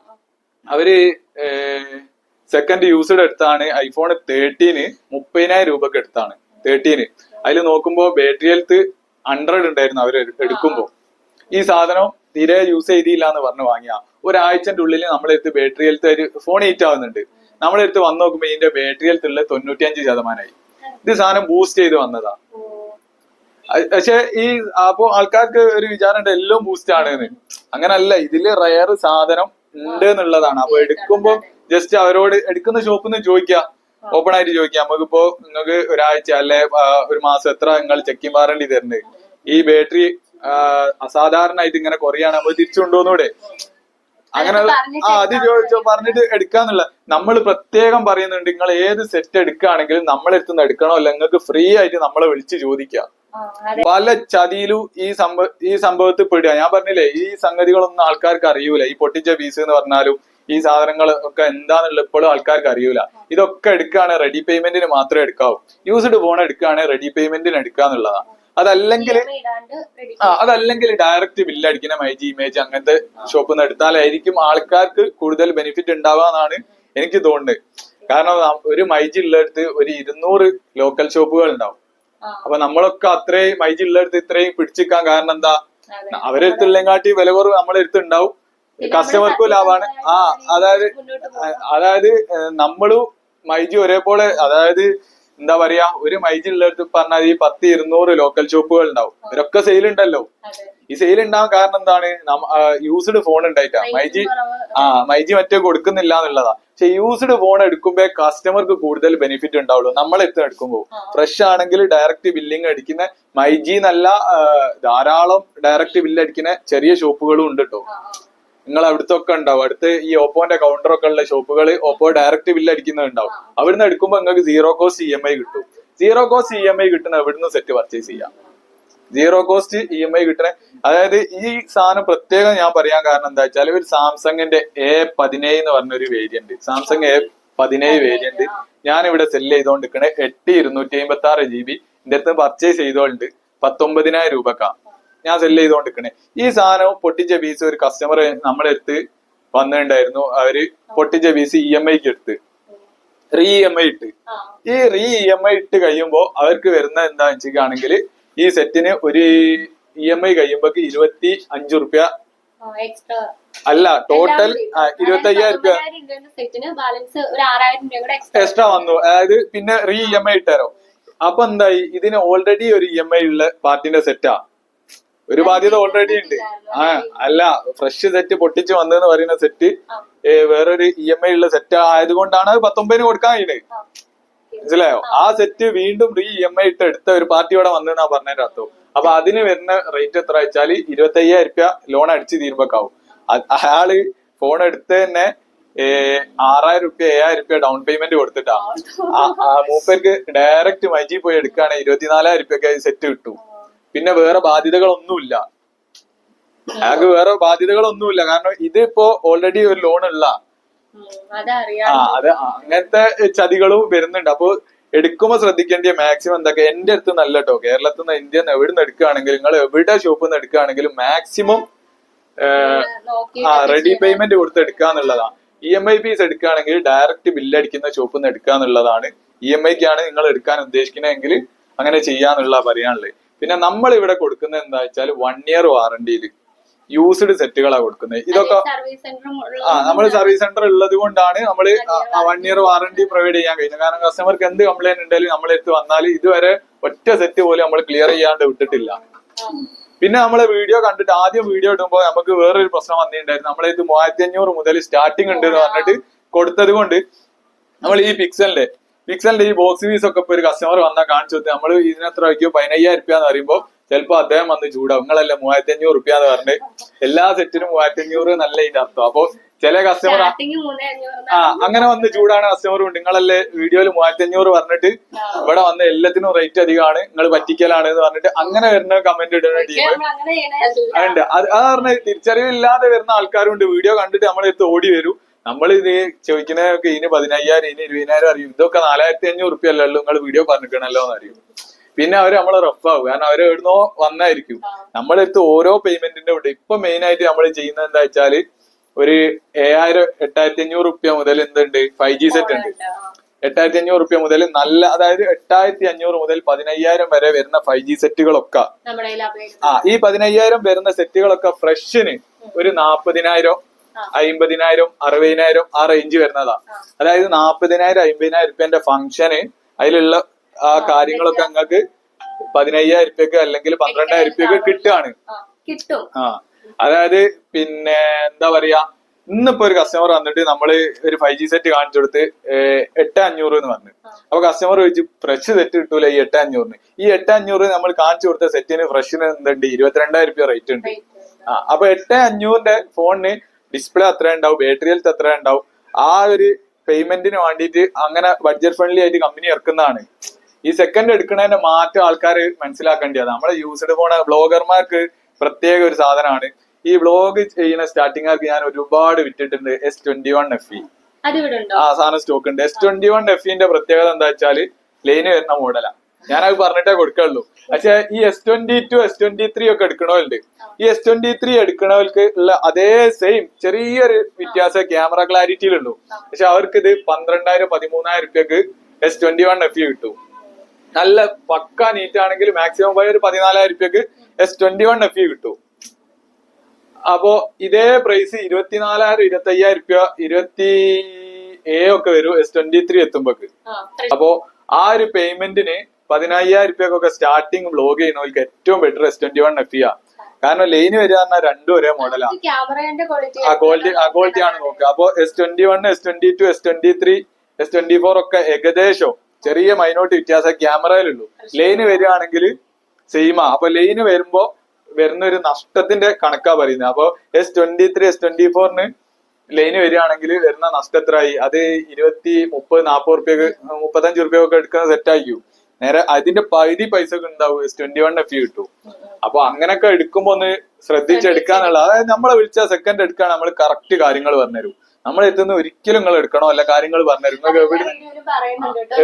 അവര് സെക്കൻഡ് യൂസ്ഡ് എടുത്താണ്, ഐഫോൺ 13 30,000 രൂപക്ക് എടുത്താണ് 13. അതിൽ നോക്കുമ്പോ ബാറ്ററി ഹെൽത്ത് 100 ഉണ്ടായിരുന്നു അവര് എടുക്കുമ്പോ. ഈ സാധനം തീരെ യൂസ് ചെയ്തില്ല എന്ന് പറഞ്ഞ് വാങ്ങിയ ഒരാഴ്ചന്റെ ഉള്ളിൽ നമ്മളെടുത്ത് ബാറ്ററി ഹെൽത്ത് ഒരു ഫോൺ ഹീറ്റ് ആവുന്നുണ്ട്. നമ്മളെടുത്ത് വന്ന് നോക്കുമ്പോ ഇതിന്റെ ബാറ്ററി ഹെൽത്ത് ഉള്ള 95%. ഇത് സാധനം ബൂസ്റ്റ് ചെയ്ത് വന്നതാ. പക്ഷെ ഈ അപ്പൊ ആൾക്കാർക്ക് ഒരു വിചാരമുണ്ട് എല്ലാം ബൂസ്റ്റ് ആണ്. അങ്ങനല്ല, ഇതില് റയർ സാധനം ഉണ്ട് എന്നുള്ളതാണ്. അപ്പൊ എടുക്കുമ്പോ ജസ്റ്റ് അവരോട് എടുക്കുന്ന ഷോപ്പിൽ നിന്ന് ചോദിക്കുക, ഓപ്പൺ ആയിട്ട് ചോദിക്കുക, നമുക്കിപ്പോ നിങ്ങൾക്ക് ഒരാഴ്ച അല്ലെ ഒരു മാസം എത്ര നിങ്ങൾ ചെക്കിങ് വാറണ്ടി തരുന്നുണ്ട്, ഈ ബാറ്ററി അസാധാരണമായിട്ട് ഇങ്ങനെ കുറയാണ്, നമ്മൾ തിരിച്ചുകൊണ്ടുവന്നൂടെ, അങ്ങനെ അത് പറഞ്ഞിട്ട് എടുക്കാന്നുള്ള. നമ്മൾ പ്രത്യേകം പറയുന്നുണ്ട്, നിങ്ങൾ ഏത് സെറ്റ് എടുക്കുകയാണെങ്കിലും നമ്മളെടുത്തുനിന്ന് എടുക്കണോ അല്ല, നിങ്ങൾക്ക് ഫ്രീ ആയിട്ട് നമ്മളെ വിളിച്ച് ചോദിക്കുക. പല ചതിയിലും ഈ സംഭവത്തിൽ പെടുക. ഞാൻ പറഞ്ഞില്ലേ, ഈ സംഗതികളൊന്നും ആൾക്കാർക്ക് അറിയൂല. ഈ പൊട്ടിച്ച പീസ് എന്ന് പറഞ്ഞാലും ഈ സാധനങ്ങൾ ഒക്കെ എന്താന്നുള്ള ഇപ്പോഴും ആൾക്കാർക്ക് അറിയൂല. ഇതൊക്കെ എടുക്കുകയാണ് റെഡി പേയ്മെന്റിന് മാത്രമേ എടുക്കാവൂ. യൂസ്ഡ് ഫോൺ എടുക്കുകയാണ് റെഡി പേയ്മെന്റിന് എടുക്കാന്നുള്ളതാണ്. അതല്ലെങ്കിൽ ഡയറക്റ്റ് ബില്ല് അടിക്കുന്ന മൈജി ഇമേജ് അങ്ങനത്തെ ഷോപ്പിൽ നിന്ന് എടുത്താലായിരിക്കും ആൾക്കാർക്ക് കൂടുതൽ ബെനിഫിറ്റ് ഉണ്ടാവാന്നാണ് എനിക്ക് തോന്നുന്നത്. കാരണം ഒരു മൈജി ഉള്ളടുത്ത് ഒരു 200 ലോക്കൽ ഷോപ്പുകൾ ഉണ്ടാവും. അപ്പൊ നമ്മളൊക്കെ അത്രയും മൈജി ഉള്ളടുത്ത് ഇത്രയും പിടിച്ചിക്കാൻ കാരണം എന്താ, അവരെടുത്തുള്ളേങ്കാട്ടി വില കുറവ് നമ്മളെ അടുത്ത് ഉണ്ടാവും. കസ്റ്റമർക്കും ലാഭമാണ്. അതായത് നമ്മളും മൈജി ഒരേപോലെ, അതായത് എന്താ പറയാ, ഒരു മൈജി ഉള്ളടുത്ത് പറഞ്ഞാൽ ഈ 10-200 ലോക്കൽ ഷോപ്പുകൾ ഉണ്ടാവും. ഇവരൊക്കെ സെയിൽ ഉണ്ടല്ലോ. ഈ സെയിൽ ഉണ്ടാവാൻ കാരണം എന്താണ്? Used phone ഉണ്ടായിട്ടാ. മൈജി മറ്റേ കൊടുക്കുന്നില്ല എന്നുള്ളതാ. പക്ഷെ യൂസ്ഡ് ഫോൺ എടുക്കുമ്പോ കസ്റ്റമർക്ക് കൂടുതൽ ബെനിഫിറ്റ് ഉണ്ടാവുള്ളൂ. നമ്മളെടുത്ത് എടുക്കുമ്പോ ഫ്രഷ് ആണെങ്കിൽ ഡയറക്റ്റ് ബില്ലിങ് അടിക്കുന്ന മൈജി എന്നല്ല, ധാരാളം ഡയറക്റ്റ് ബില്ല് അടിക്കുന്ന ചെറിയ ഷോപ്പുകളും ഉണ്ട് കേട്ടോ. നിങ്ങൾ അവിടുത്തെ ഉണ്ടാവും. അടുത്ത് ഈ ഓപ്പോന്റെ കൗണ്ടറൊക്കെ ഉള്ള ഷോപ്പുകൾ ഓപ്പോ ഡയറക്റ്റ് ബില്ല് അടിക്കുന്നുണ്ടാവും. അവിടുന്ന് എടുക്കുമ്പോൾ നിങ്ങൾക്ക് സീറോ കോസ്റ്റ് EMI കിട്ടും. സീറോ കോസ്റ്റ് EMI കിട്ടുന്ന എവിടുന്ന് സെറ്റ് പർച്ചേസ് ചെയ്യാം. സീറോ കോസ്റ്റ് EMI കിട്ടണ, അതായത് ഈ സാധനം പ്രത്യേകം ഞാൻ പറയാൻ കാരണം എന്താ വെച്ചാൽ, ഒരു സാംസങ്ങിന്റെ A17 എന്ന് പറഞ്ഞൊരു വേരിയന്റ്, സാംസങ് A17 വേരിയന്റ് ഞാൻ ഇവിടെ സെല് ചെയ്തോണ്ടിരിക്കണേ 8256 GB. എന്റെ അടുത്ത് പർച്ചേസ് ചെയ്തോണ്ട് 19,000 രൂപക്കാ ഞാൻ സെല് ചെയ്തോണ്ടിരിക്കണേ. ഈ സാധനം പൊട്ടിച്ച പീസ് ഒരു കസ്റ്റമർ നമ്മളെ അടുത്ത് വന്നിട്ടുണ്ടായിരുന്നു. അവര് പൊട്ടിച്ച പീസ് EMIക്ക് എടുത്ത് EMI ഇട്ട്. ഈ EMI ഇട്ട് കഴിയുമ്പോ അവർക്ക് വരുന്ന എന്താ വെച്ചിട്ടാണെങ്കിൽ, ഈ സെറ്റിന് ഒരു EMI കഴിയുമ്പോ 25 റുപ്യ അല്ല, ടോട്ടൽ 25,000 രൂപ എക്സ്ട്രാ വന്നു. അതായത് പിന്നെ EMI ഇട്ടാരോ. അപ്പൊ എന്തായി, ഇതിന് ഓൾറെഡി ഒരു EMI ഉള്ള പാർട്ടിന്റെ സെറ്റാ. ഒരു ബാധ്യത ഓൾറെഡി ഉണ്ട്. അല്ല, ഫ്രഷ് സെറ്റ് പൊട്ടിച്ച് വന്നെന്ന് പറയുന്ന സെറ്റ് വേറൊരു EMI ഉള്ള സെറ്റ് ആയതുകൊണ്ടാണ് 19 കൊടുക്കാൻ കഴിയുന്നത്. മനസ്സിലായോ? ആ സെറ്റ് വീണ്ടും EMI ഇട്ട് എടുത്ത ഒരു പാർട്ടി ഇവിടെ വന്നെന്നാ പറഞ്ഞതിന്റെ അർത്ഥം. അപ്പൊ അതിന് വരുന്ന റേറ്റ് എത്ര വെച്ചാല് 25,000 രൂപ ലോൺ അടിച്ച് തീരുമ്പോക്കാവും. അയാള് ഫോൺ എടുത്ത് തന്നെ 6,000 രൂപ 7,000 രൂപ ഡൗൺ പേയ്മെന്റ് കൊടുത്തിട്ടാ. മൂപ്പർക്ക് ഡയറക്റ്റ് മൈജി പോയി എടുക്കുകയാണെങ്കിൽ 24,000 രൂപയ്ക്ക് സെറ്റ് കിട്ടും. പിന്നെ വേറെ ബാധ്യതകളൊന്നുമില്ല. അയാൾക്ക് വേറെ ബാധ്യതകളൊന്നുമില്ല. കാരണം ഇതിപ്പോ ഓൾറെഡി ഒരു ലോൺ ഉള്ള അത് അങ്ങനത്തെ ചതികളും വരുന്നുണ്ട്. അപ്പൊ എടുക്കുമ്പോ ശ്രദ്ധിക്കേണ്ട മാക്സിമം എന്തൊക്കെ, എന്റെ അടുത്ത് നല്ല കേട്ടോ, കേരളത്തിൽ നിന്ന് ഇന്ത്യയിൽ നിന്ന് എവിടെ നിന്ന് എടുക്കുകയാണെങ്കിലും, നിങ്ങൾ എവിടെ ഷോപ്പിൽ നിന്ന് എടുക്കുകയാണെങ്കിലും മാക്സിമം റെഡി പേയ്മെന്റ് കൊടുത്ത് എടുക്കാന്നുള്ളതാണ്. EMI പീസ് എടുക്കുകയാണെങ്കിൽ ഡയറക്റ്റ് ബില്ലടിക്കുന്ന ഷോപ്പിൽ നിന്ന് എടുക്കാന്നുള്ളതാണ്. EMIക്കാണ് നിങ്ങൾ എടുക്കാൻ ഉദ്ദേശിക്കുന്നതെങ്കിൽ അങ്ങനെ ചെയ്യാന്നുള്ള പറയാനുള്ളത്. പിന്നെ നമ്മൾ ഇവിടെ കൊടുക്കുന്നത് എന്താ വെച്ചാൽ 1 year വാറണ്ടിയിൽ യൂസ്ഡ് സെറ്റുകളാണ് കൊടുക്കുന്നത്. ഇതൊക്കെ നമ്മൾ സർവീസ് സെന്റർ ഉള്ളത് കൊണ്ടാണ് നമ്മൾ 1 year വാറണ്ടി പ്രൊവൈഡ് ചെയ്യാൻ കഴിയുന്നത്. കാരണം കസ്റ്റമർക്ക് എന്ത് കംപ്ലൈന്റ് ഉണ്ടെങ്കിലും നമ്മളെടുത്ത് വന്നാൽ ഇതുവരെ ഒറ്റ സെറ്റ് പോലും നമ്മൾ ക്ലിയർ ചെയ്യാണ്ട് വിട്ടിട്ടില്ല. പിന്നെ നമ്മളെ വീഡിയോ കണ്ടിട്ട് ആദ്യം വീഡിയോ ഇടുമ്പോൾ നമുക്ക് വേറൊരു പ്രശ്നം വന്നിട്ടുണ്ടായിരുന്നു. നമ്മളത് 3500 മുതൽ സ്റ്റാർട്ടിങ് ഉണ്ട് എന്ന് പറഞ്ഞിട്ട് കൊടുത്തത് കൊണ്ട് നമ്മൾ ഈ പിക്സലിന്റെ ഈ ബോക്സ് പീസ് ഒക്കെ ഇപ്പൊ ഒരു കസ്റ്റമർ വന്നാൽ കാണിച്ചു കൊടുത്ത് നമ്മൾ ഇതിനെത്ര വയ്ക്കോ 15,000 രൂപ എന്ന് പറയുമ്പോൾ ചിലപ്പോ അദ്ദേഹം വന്ന് ചൂടാവും. നിങ്ങളല്ലേ 3500 രൂപ എന്ന് പറഞ്ഞ് എല്ലാ സെറ്റിനും 3500 നല്ല ഇതിന്റെ അർത്ഥം. അപ്പൊ ചില കസ്റ്റമർ അങ്ങനെ വന്ന് ചൂടാണ് കസ്റ്റമറും ഉണ്ട്. നിങ്ങളല്ലേ വീഡിയോയിൽ 3500 പറഞ്ഞിട്ട് ഇവിടെ വന്ന് എല്ലാത്തിനും റേറ്റ് അധികമാണ്, നിങ്ങൾ പറ്റിക്കലാണ് എന്ന് പറഞ്ഞിട്ട് അങ്ങനെ വരുന്ന കമന്റ് ഇടുന്ന ടീം ഉണ്ട്. അത് പറഞ്ഞ തിരിച്ചറിവില്ലാതെ വരുന്ന ആൾക്കാരും ഉണ്ട്. വീഡിയോ കണ്ടിട്ട് നമ്മളെടുത്ത് ഓടി വരും. നമ്മൾ ഇത് ചോദിക്കുന്നതൊക്കെ ഇതിന് 15,000 ഇതിന് 20,000 അറിയും. ഇതൊക്കെ 4,500 രൂപ അല്ലേ ഉള്ളൂ, നിങ്ങൾ വീഡിയോ പറഞ്ഞിരിക്കണല്ലോ എന്ന് അറിയും. പിന്നെ അവര് നമ്മളെ റഫാവും. കാരണം അവര് എവിടുന്നോ വന്നായിരിക്കും. നമ്മളെടുത്ത് ഓരോ പേയ്മെന്റിന്റെ ഉണ്ട്. ഇപ്പൊ മെയിൻ ആയിട്ട് നമ്മൾ ചെയ്യുന്നത് എന്താ വെച്ചാല്, ഒരു 8,500 രൂപ മുതൽ എന്തുണ്ട് 5G സെറ്റ് ഉണ്ട്. 8,500 രൂപ മുതൽ നല്ല, അതായത് 8,500 മുതൽ 15,000 വരെ വരുന്ന 5G സെറ്റുകളൊക്കെ ഈ 15,000 വരുന്ന സെറ്റുകളൊക്കെ ഫ്രഷിന് ഒരു 40,000 50,000 60,000 ആ റേഞ്ച് വരുന്നതാ. അതായത് 40,000 50,000 രൂപന്റെ ഫംഗ്ഷന് അതിലുള്ള ആ കാര്യങ്ങളൊക്കെ നിങ്ങൾക്ക് 15,000 രൂപയ്ക്ക് അല്ലെങ്കിൽ 12,000 രൂപയ്ക്ക് കിട്ടുകയാണ്. അതായത് പിന്നെ എന്താ പറയാ, ഇന്നിപ്പോ ഒരു കസ്റ്റമർ വന്നിട്ട് നമ്മള് ഒരു 5G സെറ്റ് കാണിച്ചു കൊടുത്ത് 8,500 എന്ന് പറഞ്ഞു. അപ്പൊ കസ്റ്റമർ ചോദിച്ചു ഫ്രഷ് സെറ്റ് കിട്ടൂല ഈ 8,500. ഈ 8,500 നമ്മൾ കാണിച്ചു കൊടുത്ത സെറ്റിന് ഫ്രഷിന് എന്തുണ്ട് 22,000 രൂപ റേറ്റ് ഉണ്ട്. അപ്പൊ 8,500ന്റെ ഫോണിന് ഡിസ്പ്ലേ അത്ര ഉണ്ടാവും, ബാറ്ററി ഹെൽത്ത് അത്ര ഉണ്ടാവും. ആ ഒരു പേയ്മെന്റിന് വേണ്ടിയിട്ട് അങ്ങനെ ബഡ്ജറ്റ് ഫ്രണ്ട്ലി ആയിട്ട് കമ്പനി ഇറക്കുന്നതാണ്. ഈ സെക്കൻഡ് എടുക്കുന്നതിന്റെ മാറ്റം ആൾക്കാർ മനസ്സിലാക്കേണ്ടത്. നമ്മളെ യൂസ്ഡ് ഫോൺ ബ്ലോഗർമാർക്ക് പ്രത്യേക ഒരു സാധനമാണ്. ഈ വ്ളോഗ് ചെയ്യുന്ന സ്റ്റാർട്ടിംഗുകാർക്ക് ഞാൻ ഒരുപാട് വിറ്റിട്ടുണ്ട് S21 FE. ആ സാധനം സ്റ്റോക്ക് ഉണ്ട്. S21 FEന്റെ പ്രത്യേകത എന്താ വെച്ചാല് ലൈന് വരുന്ന മോഡലാണ്. ഞാനത് പറഞ്ഞിട്ടേ കൊടുക്കുള്ളൂ. പക്ഷെ ഈ S22 S23 ഒക്കെ എടുക്കണവരുണ്ട്. ഈ S23 എടുക്കണവർക്ക് ഉള്ള അതേ സെയിം ചെറിയൊരു വ്യത്യാസം ക്യാമറ ക്ലാരിറ്റിയിലുള്ളൂ. പക്ഷെ അവർക്ക് ഇത് 12,000 13,000 രൂപയ്ക്ക് S21 FE കിട്ടും. നല്ല പക്ക നീറ്റ് ആണെങ്കിൽ മാക്സിമം പോയ ഒരു 14,000 രൂപയ്ക്ക് S21 FE കിട്ടും. അപ്പോ ഇതേ പ്രൈസ് 24,000 25,000 ഒക്കെ വരും S23 എത്തുമ്പോക്ക്. അപ്പോ ആ ഒരു പേയ്മെന്റിന് 15,000 ഒക്കെ സ്റ്റാർട്ടിങ് വ്ലോഗ് ചെയ്യുന്നവർക്ക് ഏറ്റവും ബെറ്റർ S21 FE. കാരണം ലൈന് വരിക പറഞ്ഞാൽ രണ്ടും ഒരേ മോഡലാണ്. ക്വാളിറ്റി ആണ് നോക്കുക. അപ്പൊ S21, S22, S23, S24 ഒക്കെ ഏകദേശം ചെറിയ മൈനോട്ട് വ്യത്യാസം ക്യാമറയിലുള്ളൂ. ലൈന് വരികയാണെങ്കിൽ സെയിമാ. അപ്പൊ ലൈന് വരുമ്പോ വരുന്ന ഒരു നഷ്ടത്തിന്റെ കണക്കാ പറയുന്നത്. അപ്പൊ S23, S24 ലൈന് വരികയാണെങ്കിൽ വരുന്ന നഷ്ടം എത്രയായി? അത് 20, 30, 40 റുപ്യക്ക് 35 റുപ്യൊക്കെ എടുക്കുന്ന സെറ്റ് ആയിരിക്കും. നേരെ അതിന്റെ പകുതി പൈസ ഉണ്ടാവും S21 FE കിട്ടും. അപ്പൊ അങ്ങനെയൊക്കെ എടുക്കുമ്പോ ഒന്ന് ശ്രദ്ധിച്ചെടുക്കാന്നുള്ള, അതായത് നമ്മളെ വിളിച്ചാൽ സെക്കൻഡ് എടുക്കാൻ നമ്മൾ കറക്റ്റ് കാര്യങ്ങൾ പറഞ്ഞുതരും. നമ്മളെ എത്തുന്ന ഒരിക്കലും നിങ്ങൾ എടുക്കണോ അല്ല കാര്യങ്ങൾ പറഞ്ഞുതരും. നിങ്ങൾക്ക്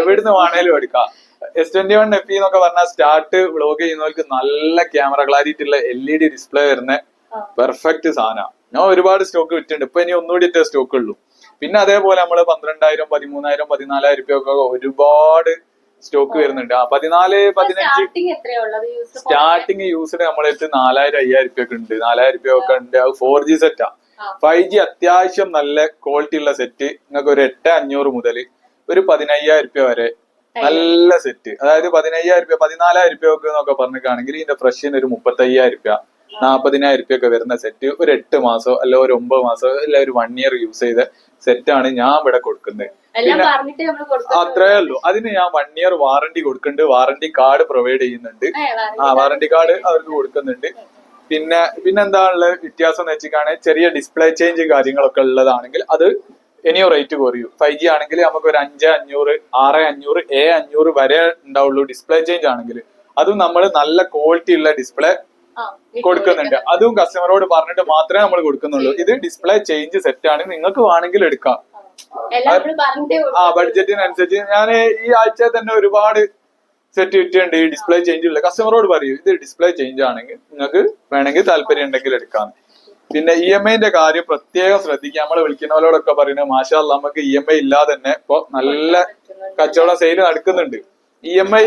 എവിടുന്ന് വേണേലും എടുക്കാം. S21 FE എന്നൊക്കെ പറഞ്ഞാൽ സ്റ്റാർട്ട് വ്ലോഗ് ചെയ്യുന്നവർക്ക് നല്ല ക്യാമറ ക്ലാരിറ്റി ഉള്ള LED ഡിസ്പ്ലേ വരുന്ന പെർഫെക്റ്റ് സാധനമാണ്. ഞാൻ ഒരുപാട് സ്റ്റോക്ക് വിറ്റിട്ടുണ്ട്. ഇപ്പൊ ഇനി ഒന്നുകൂടി സ്റ്റോക്ക് ഉള്ളൂ. പിന്നെ അതേപോലെ നമ്മള് 12,000, 13,000, 14,000 ഒക്കെ ഒരുപാട് സ്റ്റോക്ക് വരുന്നുണ്ട്. 14, 15 സ്റ്റാർട്ടിങ് യൂസ്ഡ് നമ്മളടുത്ത് 4,000, 5,000 ഒക്കെ ഉണ്ട്. 4,000 ഒക്കെ ഉണ്ട്. അത് 4G സെറ്റാ. 5G അത്യാവശ്യം നല്ല ക്വാളിറ്റി ഉള്ള സെറ്റ് നിങ്ങൾക്ക് ഒരു 8,500 മുതൽ ഒരു 15,000 വരെ നല്ല സെറ്റ്. അതായത് 15,000, 14,000 ഒക്കെ എന്നൊക്കെ പറഞ്ഞിട്ടാണെങ്കിൽ ഇതിന്റെ ഫ്രഷിന് ഒരു 35,000, 40,000 ഒക്കെ വരുന്ന സെറ്റ് ഒരു 8 മാസോ അല്ല ഒരു 9 മാസോ അല്ല ഒരു 1 ഇയർ യൂസ് ചെയ്ത സെറ്റാണ് ഞാൻ ഇവിടെ കൊടുക്കുന്നത്. പിന്നെ അത്രേ ഉള്ളൂ. അതിന് ഞാൻ 1 ഇയർ വാറണ്ടി കൊടുക്കുന്നുണ്ട്. വാറണ്ടി കാർഡ് പ്രൊവൈഡ് ചെയ്യുന്നുണ്ട്. വാറണ്ടി കാർഡ് അവർക്ക് കൊടുക്കുന്നുണ്ട്. പിന്നെന്താണുള്ള വ്യത്യാസം എന്ന് വെച്ചിട്ടാണെങ്കിൽ ചെറിയ ഡിസ്പ്ലേ ചേഞ്ച് കാര്യങ്ങളൊക്കെ ഉള്ളതാണെങ്കിൽ അത് ഇനിയും റേറ്റ് കുറയും. 5G ആണെങ്കിൽ നമുക്ക് ഒരു 5,500, 6,500, 7,500 വരെ ഉണ്ടാവുള്ളൂ. ഡിസ്പ്ലേ ചേഞ്ച് ആണെങ്കിൽ അതും നമ്മൾ നല്ല ക്വാളിറ്റി ഉള്ള ഡിസ്പ്ലേ കൊടുക്കുന്നുണ്ട്. അതും കസ്റ്റമറോട് പറഞ്ഞിട്ട് മാത്രമേ നമ്മൾ കൊടുക്കുന്നുള്ളൂ. ഇത് ഡിസ്പ്ലേ ചേഞ്ച് സെറ്റ് ആണ്, നിങ്ങൾക്ക് വേണമെങ്കിൽ എടുക്കാം. ബഡ്ജറ്റിനനുസരിച്ച് ഞാൻ ഈ ആഴ്ച തന്നെ ഒരുപാട് സെറ്റ് വിറ്റുണ്ട്. ഈ ഡിസ്പ്ലേ ചേഞ്ച് ഉള്ള കസ്റ്റമറോട് പറയൂ ഇത് ഡിസ്പ്ലേ ചേഞ്ച് ആണെങ്കിൽ നിങ്ങൾക്ക് വേണമെങ്കിൽ താല്പര്യം ഉണ്ടെങ്കിൽ എടുക്കാം. പിന്നെ EMI കാര്യം പ്രത്യേകം ശ്രദ്ധിക്കുക. നമ്മളെ വിളിക്കുന്നവരോടൊക്കെ പറയുന്നത് മാഷാ അല്ലാ നമുക്ക് EMI ഇല്ലാതെ തന്നെ ഇപ്പൊ നല്ല കച്ചവടം സെയിൽ നടക്കുന്നുണ്ട്. EMI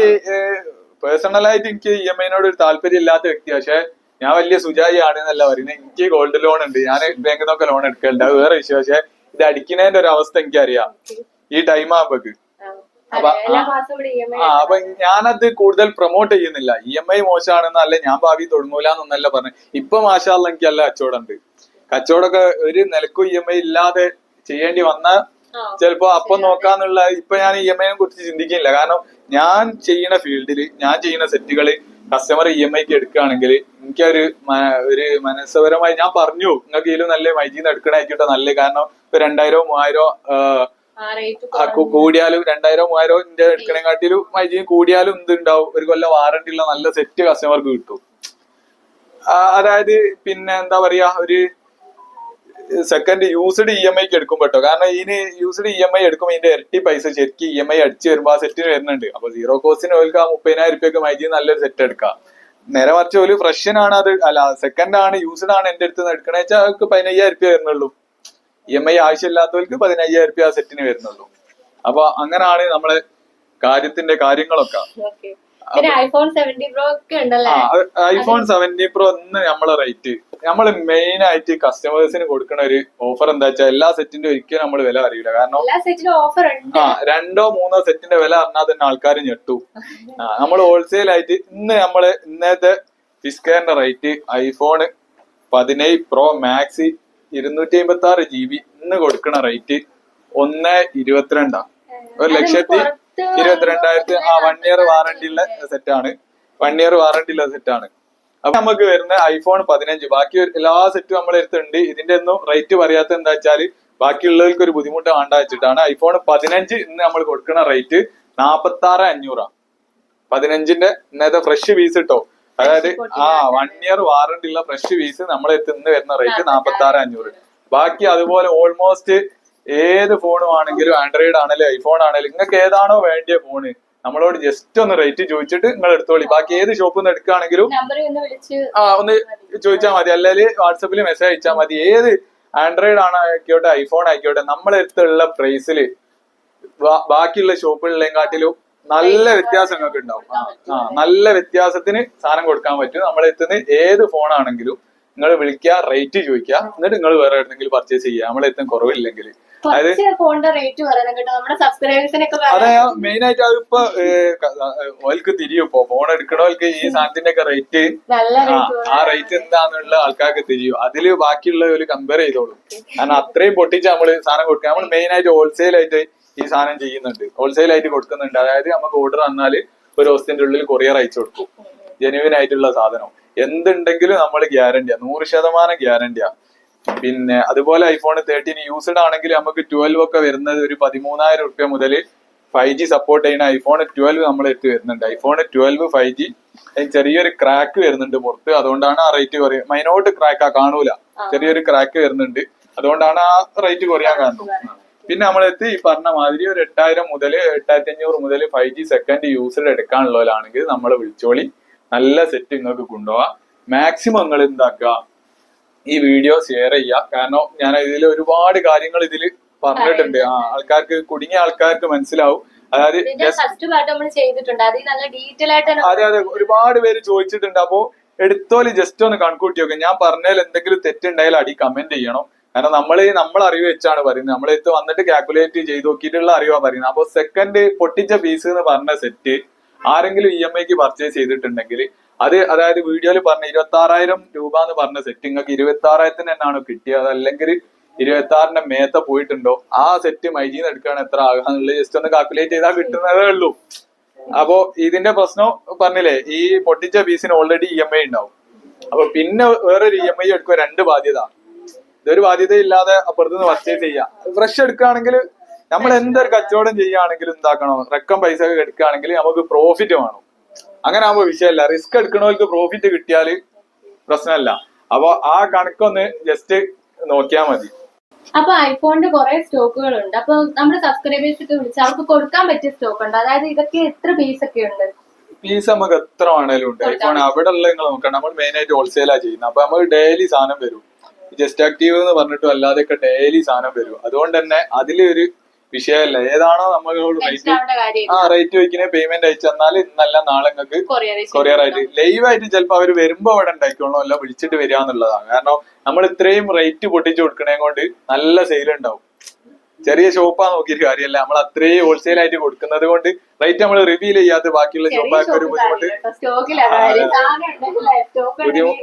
പേഴ്സണലായിട്ട് എനിക്ക് EMI ഒരു താല്പര്യം ഇല്ലാത്ത വ്യക്തി. പക്ഷെ ഞാൻ വലിയ സുജായി ആണെന്നല്ല പറയുന്നത്. എനിക്ക് ഗോൾഡ് ലോൺ ഉണ്ട്. ഞാൻ ബാങ്കിൽ നിന്നൊക്കെ ലോൺ എടുക്കലുണ്ട്. അത് വേറെ വിഷയം. പക്ഷെ ഇത് അടിക്കുന്നതിന്റെ ഒരു അവസ്ഥ എനിക്കറിയാം ഈ ടൈം ആകുമ്പോക്ക്. അപ്പൊ ഞാനത് കൂടുതൽ പ്രൊമോട്ട് ചെയ്യുന്നില്ല. EMI മോശമാണെന്നല്ല, ഞാൻ ഭാവി തുടങ്ങൂല എന്നൊന്നല്ല പറഞ്ഞു. ഇപ്പൊ മാഷാ അല്ലാ എനിക്ക് നല്ല കച്ചവടമുണ്ട്. കച്ചവടമൊക്കെ ഒരു നിലക്കും EMI ഇല്ലാതെ ചെയ്യേണ്ടി വന്ന ചിലപ്പോ അപ്പം നോക്കാന്നുള്ള. ഇപ്പൊ ഞാൻ EMI കുറിച്ച് ചിന്തിക്കുന്നില്ല. കാരണം ഞാൻ ചെയ്യുന്ന ഫീൽഡില് ഞാൻ ചെയ്യുന്ന സെറ്റുകള് കസ്റ്റമർ EMIക്ക് എടുക്കുകയാണെങ്കിൽ എനിക്കൊരു മനസ്സപരമായി ഞാൻ പറഞ്ഞു നിങ്ങൾക്ക് ഇതിലും നല്ല മൈജിന്ന് എടുക്കണായിക്കോട്ടെ നല്ല. കാരണം ഇപ്പൊ 2,000, 3,000 കൂടിയാലും 2,000, 3,000 എടുക്കണേക്കാട്ടിലും മൈജിന് കൂടിയാലും എന്തുണ്ടാവും, ഒരു കൊല്ലം വാറണ്ടി ഉള്ള നല്ല സെറ്റ് കസ്റ്റമർക്ക് കിട്ടും. അതായത് പിന്നെ എന്താ പറയാ, ഒരു സെക്കൻഡ് യൂസ്ഡ് EMIക്ക് എടുക്കുമ്പോ കേട്ടോ. കാരണം ഇതിന് യൂസ്ഡ് EMI എടുക്കുമ്പോൾ ഇതിന്റെ ഇരട്ടി പൈസ ശരിക്കും EMI അടിച്ചു വരുമ്പോ ആ സെറ്റിന് വരുന്നുണ്ട്. അപ്പൊ സീറോ കോസ്റ്റിന് ഓൽക്ക് ആ 30,000 മൈജി നല്ലൊരു സെറ്റ് എടുക്കാം. നേരെ മറിച്ച് ഒരു ഫ്രഷിനാണ് അത് അല്ല സെക്കൻഡ് ആണ് യൂസ്ഡ് ആണ് എന്റെ അടുത്ത് എടുക്കണ വെച്ചാൽ അവർക്ക് 15,000 വരുന്നുള്ളൂ. EMI ആവശ്യമില്ലാത്തവർക്ക് 15,000 ആ സെറ്റിന് വരുന്നുള്ളൂ. അപ്പൊ അങ്ങനാണ് നമ്മളെ കാര്യങ്ങളൊക്കെ. iPhone 17 Pro ഒക്കെ ഉണ്ടല്ലേ? iPhone 17 Pro നമ്മളെ റേറ്റ് നമ്മള് മെയിൻ ആയിട്ട് കസ്റ്റമേഴ്സിന് കൊടുക്കുന്ന ഒരു ഓഫർ എന്താ വെച്ചാൽ എല്ലാ സെറ്റിന്റെ ഒരിക്കലും നമ്മൾ വില അറിയില്ല. കാരണം 2 or 3 സെറ്റിന്റെ വില അറിഞ്ഞാൽ തന്നെ ആൾക്കാർ ഞെട്ടു. നമ്മൾ ഹോൾസെയിൽ ആയിട്ട് ഇന്നത്തെ ഫിസ്കെയറിന്റെ rate iPhone 17 Pro Max 256 GB ഇന്ന് കൊടുക്കുന്ന റേറ്റ് 1,22,000. 1,22,000. 1 ഇയർ വാറണ്ടി ഉള്ള സെറ്റാണ്. 1 ഇയർ വാറണ്ടി ഉള്ള സെറ്റാണ്. അപ്പൊ നമുക്ക് വരുന്ന iPhone 15. ബാക്കി എല്ലാ സെറ്റും നമ്മളെ അടുത്തുണ്ട്. ഇതിന്റെ ഒന്നും റേറ്റ് പറയാത്ത എന്താ വെച്ചാല് ബാക്കിയുള്ളവർക്ക് ഒരു ബുദ്ധിമുട്ട് വേണ്ട വെച്ചിട്ടാണ്. iPhone 15 ഇന്ന് നമ്മൾ കൊടുക്കുന്ന റേറ്റ് 46,500. 15ന്റെ ഇന്നത്തെ ഫ്രഷ് പീസ് കിട്ടോ. അതായത് 1 ഇയർ വാറണ്ടി ഉള്ള ഫ്രഷ് പീസ് നമ്മളെ അടുത്ത് ഇന്ന് വരുന്ന റേറ്റ് 46,500. ബാക്കി അതുപോലെ ഓൾമോസ്റ്റ് ഏത് ഫോണും ആണെങ്കിലും ആൻഡ്രോയിഡ് ആണെങ്കിലും ഐഫോൺ ആണെങ്കിലും നിങ്ങൾക്ക് ഏതാണോ വേണ്ടിയ ഫോണ് നമ്മളോട് ജസ്റ്റ് ഒന്ന് റേറ്റ് ചോദിച്ചിട്ട് നിങ്ങൾ എടുത്തോളി. ബാക്കി ഏത് ഷോപ്പിൽ നിന്ന് എടുക്കുകയാണെങ്കിലും ഒന്ന് ചോദിച്ചാൽ മതി. അല്ലെങ്കിൽ വാട്സപ്പിൽ മെസ്സേജ് അയച്ചാൽ മതി. ഏത് ആൻഡ്രോയിഡ് ആയിക്കോട്ടെ ഐഫോൺ ആയിക്കോട്ടെ നമ്മളെ അടുത്തുള്ള പ്രൈസിൽ ബാക്കിയുള്ള ഷോപ്പുകളിലേയും കാട്ടിലും നല്ല വ്യത്യാസം നിങ്ങൾക്ക് ഉണ്ടാവും. നല്ല വ്യത്യാസത്തിന് സാധനം കൊടുക്കാൻ പറ്റും. നമ്മളെ എത്തുന്ന ഏത് ഫോണാണെങ്കിലും നിങ്ങൾ വിളിക്കുക, റേറ്റ് ചോദിക്കുക, എന്നിട്ട് നിങ്ങൾ വേറെ എവിടെന്നെങ്കിലും പർച്ചേസ് ചെയ്യുക, നമ്മളെത്തും കുറവില്ലെങ്കിൽ. ഫോണിന്റെ റേറ്റ് പറയണം കേട്ടോ, നമ്മുടെ സബ്സ്ക്രൈബേഴ്സിനൊക്കെ. അതെ, മെയിൻ ആയിട്ട് അതിപ്പോ ഓൽക്ക് തിരിയും. ഇപ്പൊ ഫോൺ എടുക്കണോൽക്ക് ഈ സാധനത്തിന്റെ ഒക്കെ റേറ്റ്, ആ റേറ്റ് എന്താന്നുള്ള ആൾക്കാർക്ക് തിരിയും. അതില് ബാക്കിയുള്ള ഒരു കമ്പയർ ചെയ്തോളൂ. കാരണം അത്രയും പൊട്ടിച്ച് നമ്മള് സാധനം കൊടുക്കുക. നമ്മൾ മെയിൻ ആയിട്ട് ഹോൾസെയിൽ ആയിട്ട് ഈ സാധനം ചെയ്യുന്നുണ്ട്, ഹോൾസെയിൽ ആയിട്ട് കൊടുക്കുന്നുണ്ട്. അതായത് നമുക്ക് ഓർഡർ വന്നാല് ഒരു ദിവസത്തിന്റെ ഉള്ളിൽ കൊറിയർ അയച്ചു കൊടുക്കും. ജെന്യുവിൻ ആയിട്ടുള്ള സാധനം എന്തുണ്ടെങ്കിലും നമ്മൾ ഗ്യാരണ്ടിയാ, 100% ഗ്യാരണ്ടിയാ. പിന്നെ അതുപോലെ ഐഫോൺ 13 യൂസ്ഡ് ആണെങ്കിൽ നമുക്ക് 12 ഒക്കെ വരുന്നത് ഒരു 13,000 റുപ്യ മുതൽ 5G സപ്പോർട്ട് ചെയ്യുന്ന ഐഫോൺ 12 നമ്മൾ എത്തി വരുന്നുണ്ട്. ഐഫോൺ 12 5G ചെറിയൊരു ക്രാക്ക് വരുന്നുണ്ട് പുറത്ത്, അതുകൊണ്ടാണ് ആ റേറ്റ് കുറയുക. മൈനോട്ട് ക്രാക്കാ കാണൂല, ചെറിയൊരു ക്രാക്ക് വരുന്നുണ്ട്, അതുകൊണ്ടാണ് ആ റേറ്റ് കുറയാൻ കാരണം. പിന്നെ നമ്മളെത്തി ഈ പറഞ്ഞ മാതിരി ഒരു 8,000 മുതൽ 8,500 മുതൽ 5G സെക്കൻഡ് യൂസ്ഡ് എടുക്കാനുള്ളവരാണെങ്കിൽ നമ്മളെ വിളിച്ചോളി, നല്ല സെറ്റ് നിങ്ങൾക്ക് കൊണ്ടുപോവാം. മാക്സിമം നിങ്ങൾ എന്താക്കുക, ഈ വീഡിയോ ഷെയർ ചെയ്യുക. കാരണം ഞാൻ ഇതിൽ ഒരുപാട് കാര്യങ്ങൾ ഇതിൽ പറഞ്ഞിട്ടുണ്ട്. ആൾക്കാർക്ക്, കുടുങ്ങിയ ആൾക്കാർക്ക് മനസ്സിലാവും. അതായത് അതെ അതെ, ഒരുപാട് പേര് ചോദിച്ചിട്ടുണ്ട്. അപ്പോ എടുത്തോല് ജസ്റ്റ് ഒന്ന് കൺകൂട്ടി നോക്കുക. ഞാൻ പറഞ്ഞാൽ എന്തെങ്കിലും തെറ്റുണ്ടായാലും അടി കമന്റ് ചെയ്യണം. കാരണം നമ്മൾ അറിവ് വെച്ചാണ് പറയുന്നത്. നമ്മളെടുത്ത് വന്നിട്ട് കാൽക്കുലേറ്റ് ചെയ്ത് നോക്കിയിട്ടുള്ള അറിവാ പറയുന്നത്. അപ്പൊ സെക്കൻഡ് പൊട്ടിച്ച പീസ് എന്ന് പറഞ്ഞ സെറ്റ് ആരെങ്കിലും EMIക്ക് പർച്ചേസ് ചെയ്തിട്ടുണ്ടെങ്കിൽ അത്, അതായത് വീഡിയോയിൽ പറഞ്ഞ 26,000 രൂപ എന്ന് പറഞ്ഞ സെറ്റ് നിങ്ങൾക്ക് 26,000 തന്നെയാണോ കിട്ടിയത്, അല്ലെങ്കിൽ 26,000 മേത്ത പോയിട്ടുണ്ടോ, ആ സെറ്റ് മൈജിന്ന് എടുക്കുകയാണ് എത്ര ആകാന്നുള്ളത് ജസ്റ്റ് ഒന്ന് കാൽക്കുലേറ്റ് ചെയ്താൽ കിട്ടുന്നതേ ഉള്ളൂ. അപ്പോ ഇതിന്റെ പ്രശ്നം പറഞ്ഞില്ലേ, ഈ പൊട്ടിച്ച പീസിന് ഓൾറെഡി EMI ഉണ്ടാവും. അപ്പൊ പിന്നെ വേറൊരു EMI എടുക്കുക, 2 ബാധ്യത. ഇതൊരു ബാധ്യത ഇല്ലാതെ അപ്പുറത്തുനിന്ന് പർച്ചേസ് ചെയ്യാം. ഫ്രഷ് എടുക്കുകയാണെങ്കിൽ നമ്മൾ എന്തൊരു കച്ചവടം ചെയ്യുകയാണെങ്കിലും എന്താക്കണോ, റെക്കം പൈസ ഒക്കെ എടുക്കുകയാണെങ്കിൽ നമുക്ക് പ്രോഫിറ്റ് വേണം. അങ്ങനെ ആകുമ്പോ വിഷയമല്ല. റിസ്ക് എടുക്കണവർക്ക് പ്രോഫിറ്റ് കിട്ടിയാല് പ്രശ്നമല്ല. അപ്പൊ ആ കണക്കൊന്ന് ജസ്റ്റ് നോക്കിയാൽ മതി. അപ്പൊ ഐഫോണിന്റെ കുറെ സ്റ്റോക്കുകൾ ഉണ്ട്. അപ്പൊ നമ്മുടെ സബ്സ്ക്രൈബേഴ്സ് ഒക്കെ വിളിച്ച് അവർക്ക് കൊടുക്കാൻ പറ്റിയ സ്റ്റോക്ക് ഉണ്ട്. അതായത് ഇതൊക്കെ എത്ര പീസ് ഒക്കെ ഉണ്ട്? പീസ് നമുക്ക് എത്ര വേണേലും ഉണ്ട്. ഐഫോൺ അവിടെ ഉള്ള നിങ്ങൾ നോക്കണം. നമ്മൾ മെയിൻ ആയിട്ട് ഹോൾസെയിലാ ചെയ്യുന്നത്. അപ്പൊ നമുക്ക് ഡെയിലി സാധനം വരും. ജസ്റ്റ് ആക്റ്റീവ് എന്ന് പറഞ്ഞിട്ടും അല്ലാതെയൊക്കെ ഡെയിലി സാധനം വരും. അതുകൊണ്ട് തന്നെ അതിലൊരു വിഷയമല്ല. ഏതാണോ നമ്മളോട് റേറ്റ് വയ്ക്കുന്ന പേയ്മെന്റ് അയച്ചു തന്നാൽ ഇന്നല്ല നാളെ നിങ്ങൾക്ക് കൊറിയർ ആയിട്ട് ലൈവ് ആയിട്ട് ചിലപ്പോൾ അവർ വരുമ്പോ അവിടെ ഉണ്ടായിക്കോളൂ, അല്ല വിളിച്ചിട്ട് വരിക എന്നുള്ളതാണ്. കാരണം നമ്മൾ ഇത്രയും റേറ്റ് പൊട്ടിച്ചു കൊടുക്കണേ കൊണ്ട് നല്ല സെയിൽ ഉണ്ടാവും. ചെറിയ ഷോപ്പാ നോക്കിയിട്ട് കാര്യമല്ല, നമ്മൾ അത്രയും ഹോൾസെയിൽ ആയിട്ട് കൊടുക്കുന്നത് കൊണ്ട് റേറ്റ് നമ്മൾ റിവീൽ ചെയ്യാത്ത ബാക്കിയുള്ള ഷോപ്പാർക്ക് ഒരു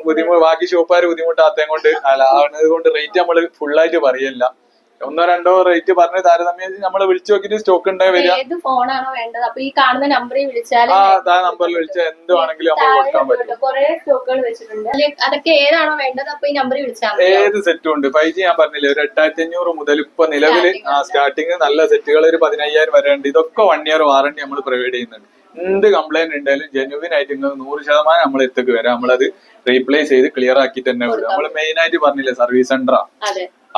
ബുദ്ധിമുട്ട് ബാക്കി ഷോപ്പുകാർ ബുദ്ധിമുട്ടാത്തത് കൊണ്ട് ആവുന്നത് കൊണ്ട് റേറ്റ് നമ്മൾ ഫുള്ളായിട്ട് പറയല്ല. 1-2 റേറ്റ് പറഞ്ഞ് താരതമ്യം നമ്മൾ വിളിച്ചു നോക്കിട്ട് സ്റ്റോക്ക് ഉണ്ടായി വരിക. ഫോണാണോ വേണ്ടത് അപ്പൊ ഈ കാണുന്ന നമ്പറിൽ വിളിച്ചാൽ നമ്പറിൽ വിളിച്ചാൽ എന്ത് വേണമെങ്കിലും നമുക്ക് കൊടുക്കാൻ പറ്റും. കുറെ സ്റ്റോക്കുകൾ വെച്ചിട്ടുണ്ട്. അതൊക്കെ ഏതാണോ വേണ്ടത് അപ്പൊ ഈ നമ്പറിൽ വിളിച്ചാൽ ഏത് സെറ്റും ഉണ്ട്. 5G ഞാൻ പറഞ്ഞില്ലേ, ഒരു 8,500 മുതൽ ഇപ്പൊ നിലവിൽ സ്റ്റാർട്ടിങ് നല്ല സെറ്റുകൾ ഒരു 15,000 വരെ ഉണ്ട്. ഇതൊക്കെ 1 ഇയർ വാറണ്ടി നമ്മൾ പ്രൊവൈഡ് ചെയ്യുന്നുണ്ട്. എന്ത് കംപ്ലൈന്റ് ഉണ്ടായാലും ജെന്യുവിൻ ആയിട്ട് 100% നമ്മൾ എത്തേക്ക് വരാം. നമ്മളത് റീപ്ലേസ് ചെയ്ത് ക്ലിയർ ആക്കിയിട്ട് തന്നെ വരും. നമ്മൾ മെയിൻ ആയിട്ട് പറഞ്ഞില്ലേ സർവീസ് സെന്ററാ.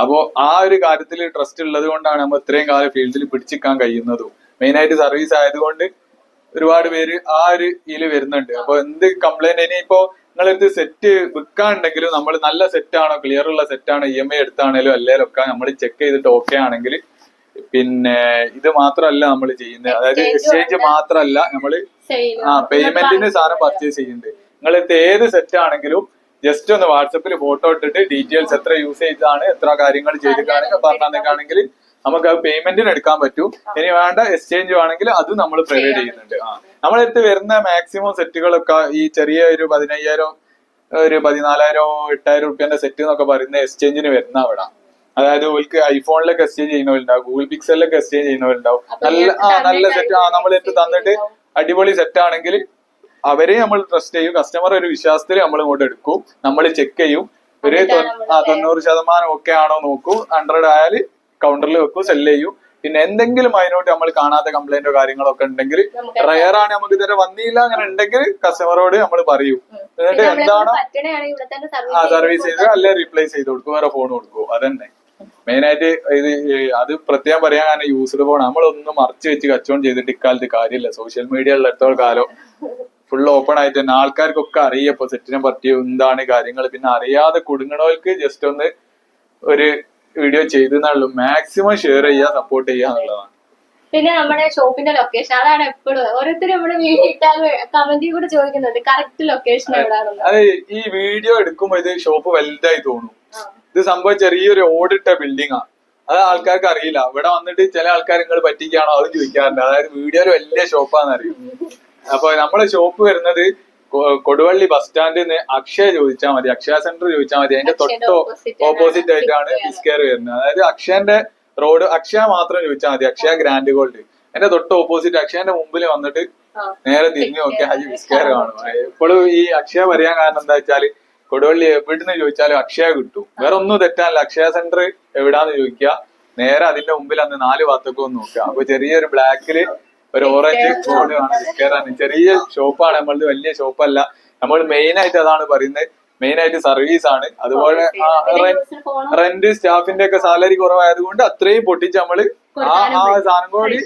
അപ്പോ ആ ഒരു കാര്യത്തിൽ ട്രസ്റ്റ് ഉള്ളത് കൊണ്ടാണ് നമ്മൾ ഇത്രയും കാലം ഫീൽഡിൽ പിടിച്ചിക്കാൻ കഴിയുന്നതും. മെയിൻ ആയിട്ട് സർവീസ് ആയതുകൊണ്ട് ഒരുപാട് പേര് ആ ഒരു ഇതിൽ വരുന്നുണ്ട്. അപ്പൊ എന്ത് കംപ്ലൈന്റ് ഇനിയിപ്പോ നിങ്ങളെടുത്ത് സെറ്റ് വിൽക്കാനുണ്ടെങ്കിലും നമ്മൾ നല്ല സെറ്റാണോ, ക്ലിയർ ഉള്ള സെറ്റാണോ, EMI എടുത്താണേലും അല്ലേലും ഒക്കെ നമ്മൾ ചെക്ക് ചെയ്തിട്ട് ഓക്കെ ആണെങ്കിൽ പിന്നെ ഇത് മാത്രമല്ല നമ്മൾ ചെയ്യുന്നത്. അതായത് എക്സ്ചേഞ്ച് മാത്രമല്ല നമ്മൾ പേയ്മെന്റിന് സാധനം പർച്ചേസ് ചെയ്യുന്നുണ്ട്. നിങ്ങളെടുത്ത് ഏത് സെറ്റ് ആണെങ്കിലും ജസ്റ്റ് ഒന്ന് വാട്സപ്പിൽ ഫോട്ടോ ഇട്ടിട്ട് ഡീറ്റെയിൽസ് എത്ര യൂസ് ചെയ്താണ്, എത്ര കാര്യങ്ങൾ ചെയ്തിട്ടാണെങ്കിൽ പറഞ്ഞാണെങ്കിൽ നമുക്ക് അത് പേയ്മെന്റിന് എടുക്കാൻ പറ്റും. ഇനി വേണ്ട എക്സ്ചേഞ്ച് ആണെങ്കിൽ അത് നമ്മൾ പ്രൊവൈഡ് ചെയ്യുന്നുണ്ട്. നമ്മളെടുത്ത് വരുന്ന മാക്സിമം സെറ്റുകളൊക്കെ ഈ ചെറിയ ഒരു 15,000 ഒരു 14,000 8,000 റുപ്യന്റെ സെറ്റ് എന്നൊക്കെ പറയുന്ന എക്സ്ചേഞ്ചിന് വരുന്ന അവിടെ. അതായത് ഓൾക്ക് ഐഫോണിലൊക്കെ എക്സ്ചേഞ്ച് ചെയ്യുന്നവരുണ്ടാവും, ഗൂഗിൾ പിക്സലിലൊക്കെ എക്സ്ചേഞ്ച് ചെയ്യുന്നവരുണ്ടാവും. നല്ല സെറ്റ് നമ്മളെടുത്ത് തന്നിട്ട് അടിപൊളി സെറ്റ് ആണെങ്കിൽ അവരെ നമ്മൾ ട്രസ്റ്റ് ചെയ്യും. കസ്റ്റമർ ഒരു വിശ്വാസത്തിൽ നമ്മൾ ഇങ്ങോട്ട് എടുക്കും, നമ്മൾ ചെക്ക് ചെയ്യും. ഒരു 90% ഓക്കെ ആണോ നോക്കൂ. 100 ആയാല് കൗണ്ടറിൽ വെക്കും, സെല് ചെയ്യും. പിന്നെ എന്തെങ്കിലും അതിനോട്ട് നമ്മൾ കാണാത്ത കംപ്ലൈന്റോ കാര്യങ്ങളോ ഒക്കെ ഉണ്ടെങ്കിൽ, റയർ ആണ് നമുക്ക് ഇതുവരെ വന്നില്ല അങ്ങനെ ഉണ്ടെങ്കിൽ കസ്റ്റമറോട് നമ്മൾ പറയും. എന്നിട്ട് എന്താണോ സർവീസ് ചെയ്ത് അല്ലെ റീപ്ലേസ് ചെയ്ത് കൊടുക്കും, വേറെ ഫോൺ കൊടുക്കും. അതന്നെ മെയിൻ ആയിട്ട് ഇത്. അത് പ്രത്യേകം പറയാൻ കാരണം യൂസ്ഡ് ഫോൺ നമ്മളൊന്നും മറച്ചു വെച്ച് കച്ചവടം ചെയ്തിട്ട് ഇക്കാലത്ത് കാര്യമില്ല. സോഷ്യൽ മീഡിയ ഉള്ളിടത്തോളം കാലം ഫുൾ ഓപ്പൺ ആയിട്ട് തന്നെ ആൾക്കാർക്കൊക്കെ അറിയാം ഇപ്പൊ സെറ്റിനെ പറ്റി എന്താണ് കാര്യങ്ങൾ. പിന്നെ അറിയാതെ കുടുങ്ങണവർക്ക് ജസ്റ്റ് ഒന്ന് ഒരു വീഡിയോ ചെയ്തെന്നുള്ളൂ. മാക്സിമം ഷെയർ ചെയ്യുക, സപ്പോർട്ട് ചെയ്യുക എന്നുള്ളതാണ്. പിന്നെ നമ്മുടെ ഷോപ്പിന്റെ ലൊക്കേഷൻ അതാണ് എപ്പോഴും ഓരോരുത്തരും നമ്മുടെ വീഡിയോ ഇട്ടാൽ കമന്റിൽ കൂടെ ചോദിക്കുന്നുണ്ട് കറക്റ്റ് ലൊക്കേഷൻ എവിടെയാണെന്ന്. അതെ, ഈ വീഡിയോ എടുക്കുമ്പോ ഇത് ഷോപ്പ് വലുതായി തോന്നും. ഇത് സംഭവം ചെറിയൊരു ഓടിട്ട ബിൽഡിംഗ് ആണ്. അത് ആൾക്കാർക്ക് അറിയില്ല. ഇവിടെ വന്നിട്ട് ചില ആൾക്കാർ നിങ്ങൾ പറ്റിക്കാണോ അത് ചോദിക്കാറുണ്ട്. അതായത് വീഡിയോയില് വലിയ ഷോപ്പാന്ന് അറിയും. അപ്പൊ നമ്മളെ ഷോപ്പ് വരുന്നത് കൊടുവള്ളി ബസ് സ്റ്റാൻഡിൽ നിന്ന് അക്ഷയ ചോദിച്ചാൽ മതി, അക്ഷയ സെന്റർ ചോദിച്ചാൽ മതി. അതിന്റെ തൊട്ടോ ഓപ്പോസിറ്റ് ആയിട്ടാണ് ഫിക്സ് കെയർ വരുന്നത്. അതായത് അക്ഷയന്റെ റോഡ് അക്ഷയ മാത്രം ചോദിച്ചാൽ മതി, അക്ഷയ ഗ്രാൻഡ് ഗോൾഡ്. അതിന്റെ തൊട്ട് ഓപ്പോസിറ്റ് അക്ഷയന്റെ മുമ്പിൽ വന്നിട്ട് നേരെ തിരിഞ്ഞു നോക്കിയാൽ ഹജി ഫിക്സ് കെയർ കാണും. എപ്പോഴും ഈ അക്ഷയ പറയാൻ കാരണം എന്താ വെച്ചാല് കൊടുവള്ളി എവിടുന്ന് ചോദിച്ചാലും അക്ഷയ കിട്ടും. വേറെ ഒന്നും തെറ്റാനില്ല. അക്ഷയ സെന്റർ എവിടാന്ന് ചോദിക്കുക, നേരെ അതിന്റെ മുമ്പിൽ അന്ന് 4 ഭാഗത്തൊക്കെ ഒന്ന് നോക്കുക. അപ്പൊ ചെറിയൊരു ബ്ലാക്കില് ഒരു ഓറഞ്ച് ബോർഡ് കാണാൻ കയറാൻ ചെറിയ ഷോപ്പാണ് നമ്മളത്, വലിയ ഷോപ്പല്ല. നമ്മൾ മെയിൻ ആയിട്ട് അതാണ് പറയുന്നത്, മെയിൻ ആയിട്ട് സർവീസ് ആണ്. അതുപോലെ റെന്റ് സ്റ്റാഫിന്റെ ഒക്കെ സാലറി കുറവായത് കൊണ്ട് അത്രയും പൊട്ടിച്ച് നമ്മള് ആ സാധനം കൂടി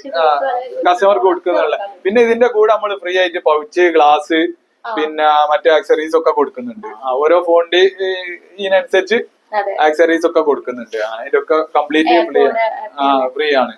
കസ്റ്റമർക്ക് കൊടുക്കുന്നുള്ള. പിന്നെ ഇതിന്റെ കൂടെ നമ്മൾ ഫ്രീ ആയിട്ട് പൗച്ച്, ഗ്ലാസ്, പിന്നെ മറ്റേ ആക്സറീസ് ഒക്കെ കൊടുക്കുന്നുണ്ട്. ഓരോ ഫോണിന്റെ ഇതിനനുസരിച്ച് ആക്സറീസ് ഒക്കെ കൊടുക്കുന്നുണ്ട്. അതിന്റെ ഒക്കെ കംപ്ലീറ്റ് ഫ്രീ ആണ്.